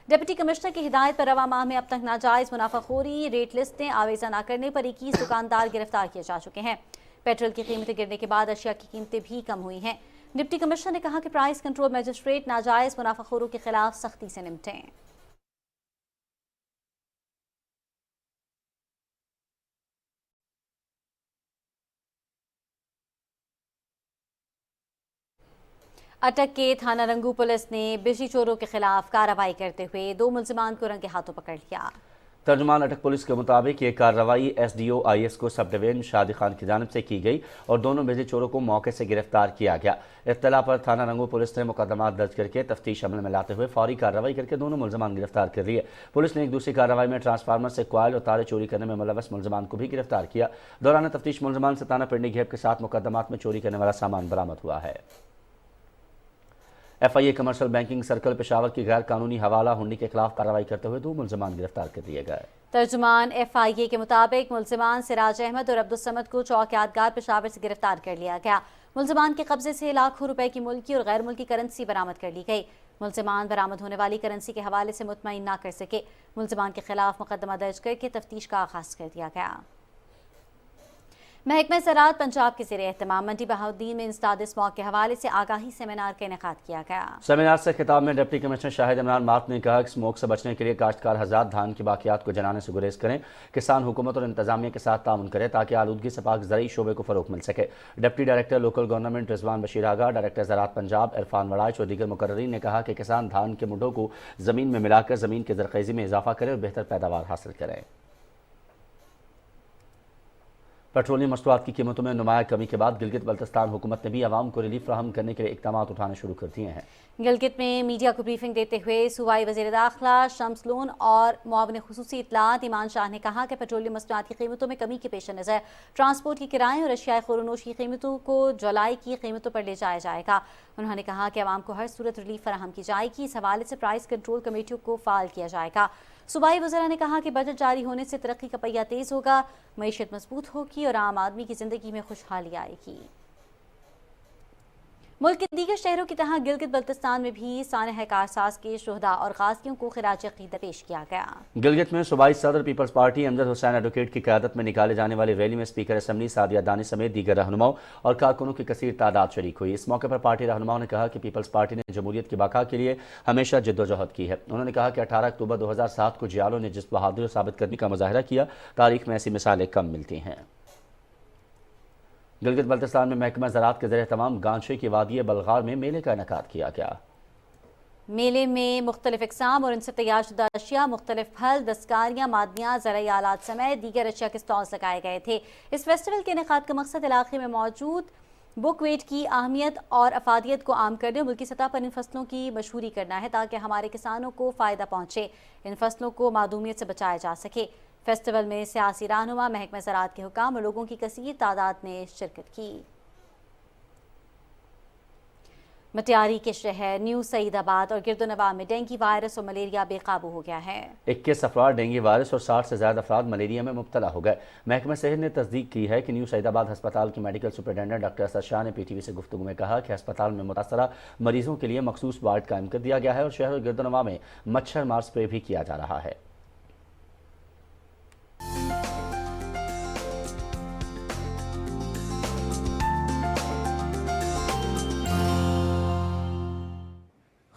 डिप्टी कमिश्नर की हिदायत पर रवा माह में अब तक नाजायज़ मुनाफाखोरी रेट लिस्टें आवेज़ा न करने पर 21 दुकानदार गिरफ्तार किए जा चुके हैं। पेट्रोल की कीमतें गिरने के बाद अशिया की कीमतें भी कम हुई हैं। डिप्टी कमिश्नर ने कहा कि प्राइस कंट्रोल मजिस्ट्रेट नाजायज़ मुनाफाखोरों के खिलाफ सख्ती से निपटें। अटक के थाना रंगू पुलिस ने बिजली चोरों के खिलाफ कार्रवाई करते हुए 2 मुलजमान को रंगे हाथों पकड़ लिया। तर्जुमान अटक पुलिस के मुताबिक ये कार्रवाई SDO IS को सब डिवीजन शादी खान की जानिब से की गई और दोनों बिजली चोरों को मौके से गिरफ्तार किया गया। इत्तला पर थाना रंगू पुलिस ने मुकदमा दर्ज करके तफ्तीश अमल में लाते हुए फौरी कार्रवाई करके दोनों मुलजमान गिरफ्तार कर लिए। पुलिस ने एक दूसरी कार्रवाई में ट्रांसफार्मर से कॉइल और तारे चोरी करने में मुलव्वस मुलजमान को भी गिरफ्तार किया। दौरान तफ्तीश मुलजमान से ताना पिंडी घेब के साथ मुकदमात में चोरी करने वाला सामान बरामद हुआ है। FIA commercial banking circle Peshawar की गैर कानूनी हवाला हुंडी के खिलाफ कार्रवाई करते हुए 2 मुलजमान गिरफ्तार कर लिए गए। तर्जुमान FIA के मुताबिक मुलजमान सिराज अहमद और अब्दुल समद को चौक यादगार पेशावर से गिरफ्तार कर लिया गया। मुलजमान के कब्जे से लाखों रुपए की मुल्की और गैर मुल्की करेंसी बरामद कर ली गई। मुलजमान बरामद होने वाली करेंसी के हवाले से मुतमईन ना कर सके। मुलजमान के खिलाफ मुकदमा दर्ज करके तफ्तीश का आगाज कर दिया गया। महकमा ज़राअत पंजाब के ज़ेरे एहतमाम मंडी बहाउद्दीन में इंसदाद स्मॉग के हवाले से आगाही सेमिनार का इनेकाद किया गया। सेमिनार से खिताब में deputy commissioner Shahid Imran mark ने कहा कि स्मोक से बचने के लिए काश्तकार हज़ार धान की बाकियात को जलाने से गुरेज करें। किसान हुकूमत और इंतजामिया के साथ ताउन करें ताकि आलूदगी से पाक ज़रई शोबे को फ़रोग़ मिल सके। Deputy director local government Rizwan Bashir Agha, director ज़राअत पंजाब इरफान वड़ाइच और दीगर मुकर्रीन ने कहा कि किसान धान के मुड्ढों को ज़मीन में मिलाकर ज़मीन की ज़रख़ेज़ी में इजाफा करें और बेहतर पैदावार हासिल करें। पेट्रोलियम मस्तूआत की कीमतों में नुमाया कमी के बाद गिलगित बल्तिस्तान हुकूमत ने भी आवाम को रिलीफ फराहम करने के लिए इक़दाम उठाने शुरू कर दिए हैं। गिलगित में मीडिया को ब्रीफिंग देते हुए सूबाई वज़ीर दाखिला शम्स लोन और मुआविन खुसूसी इत्तलात ईमान शाह ने कहा कि पेट्रोलियम मस्तूआत की कीमतों में कमी के पेश नज़र ट्रांसपोर्ट की किराए और अशियाए ख़ुरनोश की कीमतों को जुलाई की कीमतों पर ले जाया जाएगा। उन्होंने कहा कि आवाम को हर सूरत रिलीफ फराहम की जाएगी। इस हवाले से प्राइस कंट्रोल कमेटियों को फ़ाल किया जाएगा। सूबाई वज़रा ने कहा कि बजट जारी होने से तरक्की का पहिया तेज़ होगा, मईशत मजबूत होगी और आम आदमी की ज़िंदगी में खुशहाली आएगी। मुल्क के दीगर शहरों की तरह गिलगित बल्तिस्तान में भी सानह कारसाज के शुहदा और गाज़ियों को खिराज अक़ीदत पेश किया गया। गिलगित में सूबाई सदर पीपल्स पार्टी अमजद हुसैन एडवोकेट की क़यादत में निकाले जाने वाली रैली में स्पीकर असम्बली सादिया दानी समेत दीगर रहनुमाओं और कारकुनों की कसीर तादाद शरीक हुई। इस मौके पर पार्टी रहनुमाओं ने कहा कि पीपल्स पार्टी ने जमहूरियत की बका के लिए हमेशा जद्दोजहद की है। उन्होंने कहा कि 18 अक्टूबर 2007 को जियालों ने जिस बहादुरी साबित करने का मुजाहरा किया, तारीख में ऐसी मिसालें कम मिलती हैं। गिलगित बल्तिस्तान में महकमा ज़राअत के ज़रिए तमाम गांचे की वादी बलगार में मेले का इनेकाद किया गया। मेले में मुख्तलिफ इक़साम और इनसे तैयार शुदा अशिया, मुख्तलिफ फल, दस्तकारियाँ, मादनियाँ, ज़रई आलात समेत दीगर अशिया के स्टॉल्स लगाए गए थे। इस फेस्टिवल के इनेकाद का मकसद इलाके में मौजूद बुकवेट की अहमियत और अफादियत को आम करने और मुल्की सतह पर इन फसलों की मशहूरी करना है ताकि हमारे किसानों को फ़ायदा पहुँचे, इन फसलों को मादूमियत से बचाया जा सके। फेस्टिवल में सियासी रहनुमा, महकमा ज़राअत के हुकाम और लोगों की कसीर तादाद ने शिरकत की। मटियारी के शहर न्यू सईदाबाद और गिरदोनवा में डेंगू वायरस और मलेरिया बेकाबू हो गया है। 21 अफराद डेंगू वायरस और 60 से ज़्यादा अफराद मलेरिया में मुब्तला हो गए। महकमा सेहत ने तस्दीक की है कि न्यू सईदाबाद हस्पताल की medical superintendent doctor Asad Shah ने PTV से गुफ्तगू में कहा कि हस्पताल में मुतासरा मरीजों के लिए मखसूस वार्ड कायम कर दिया गया है और शहर और गिरदोनवा में मच्छर मार स्प्रे भी किया जा रहा है।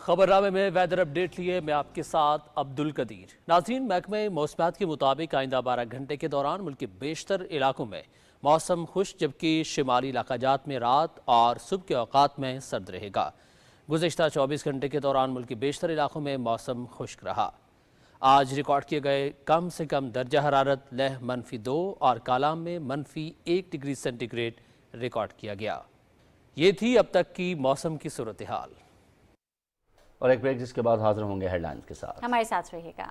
खबरनामे में वेदर अपडेट लिए मैं आपके साथ अब्दुल कदीर। नाज़रीन, महकमे मौसमियात के मुताबिक आइंदा 12 घंटे के दौरान मुल्क के बेशतर इलाकों में मौसम खुश, जबकि शिमाली इलाकाजात में रात और सुबह के औकात में सर्द रहेगा। गुज़िश्ता 24 घंटे के दौरान मुल्क के बेशतर इलाकों में मौसम खुश्क रहा। आज रिकॉर्ड किए गए कम से कम दर्जा हरारत लेह -2 और कालाम में -1 डिग्री सेंटीग्रेड रिकॉर्ड किया गया। ये थी अब तक की मौसम की सूरत हाल। और एक ब्रेक जिसके बाद हाजिर होंगे हेडलाइंस के साथ। हमारे साथ रहिएगा।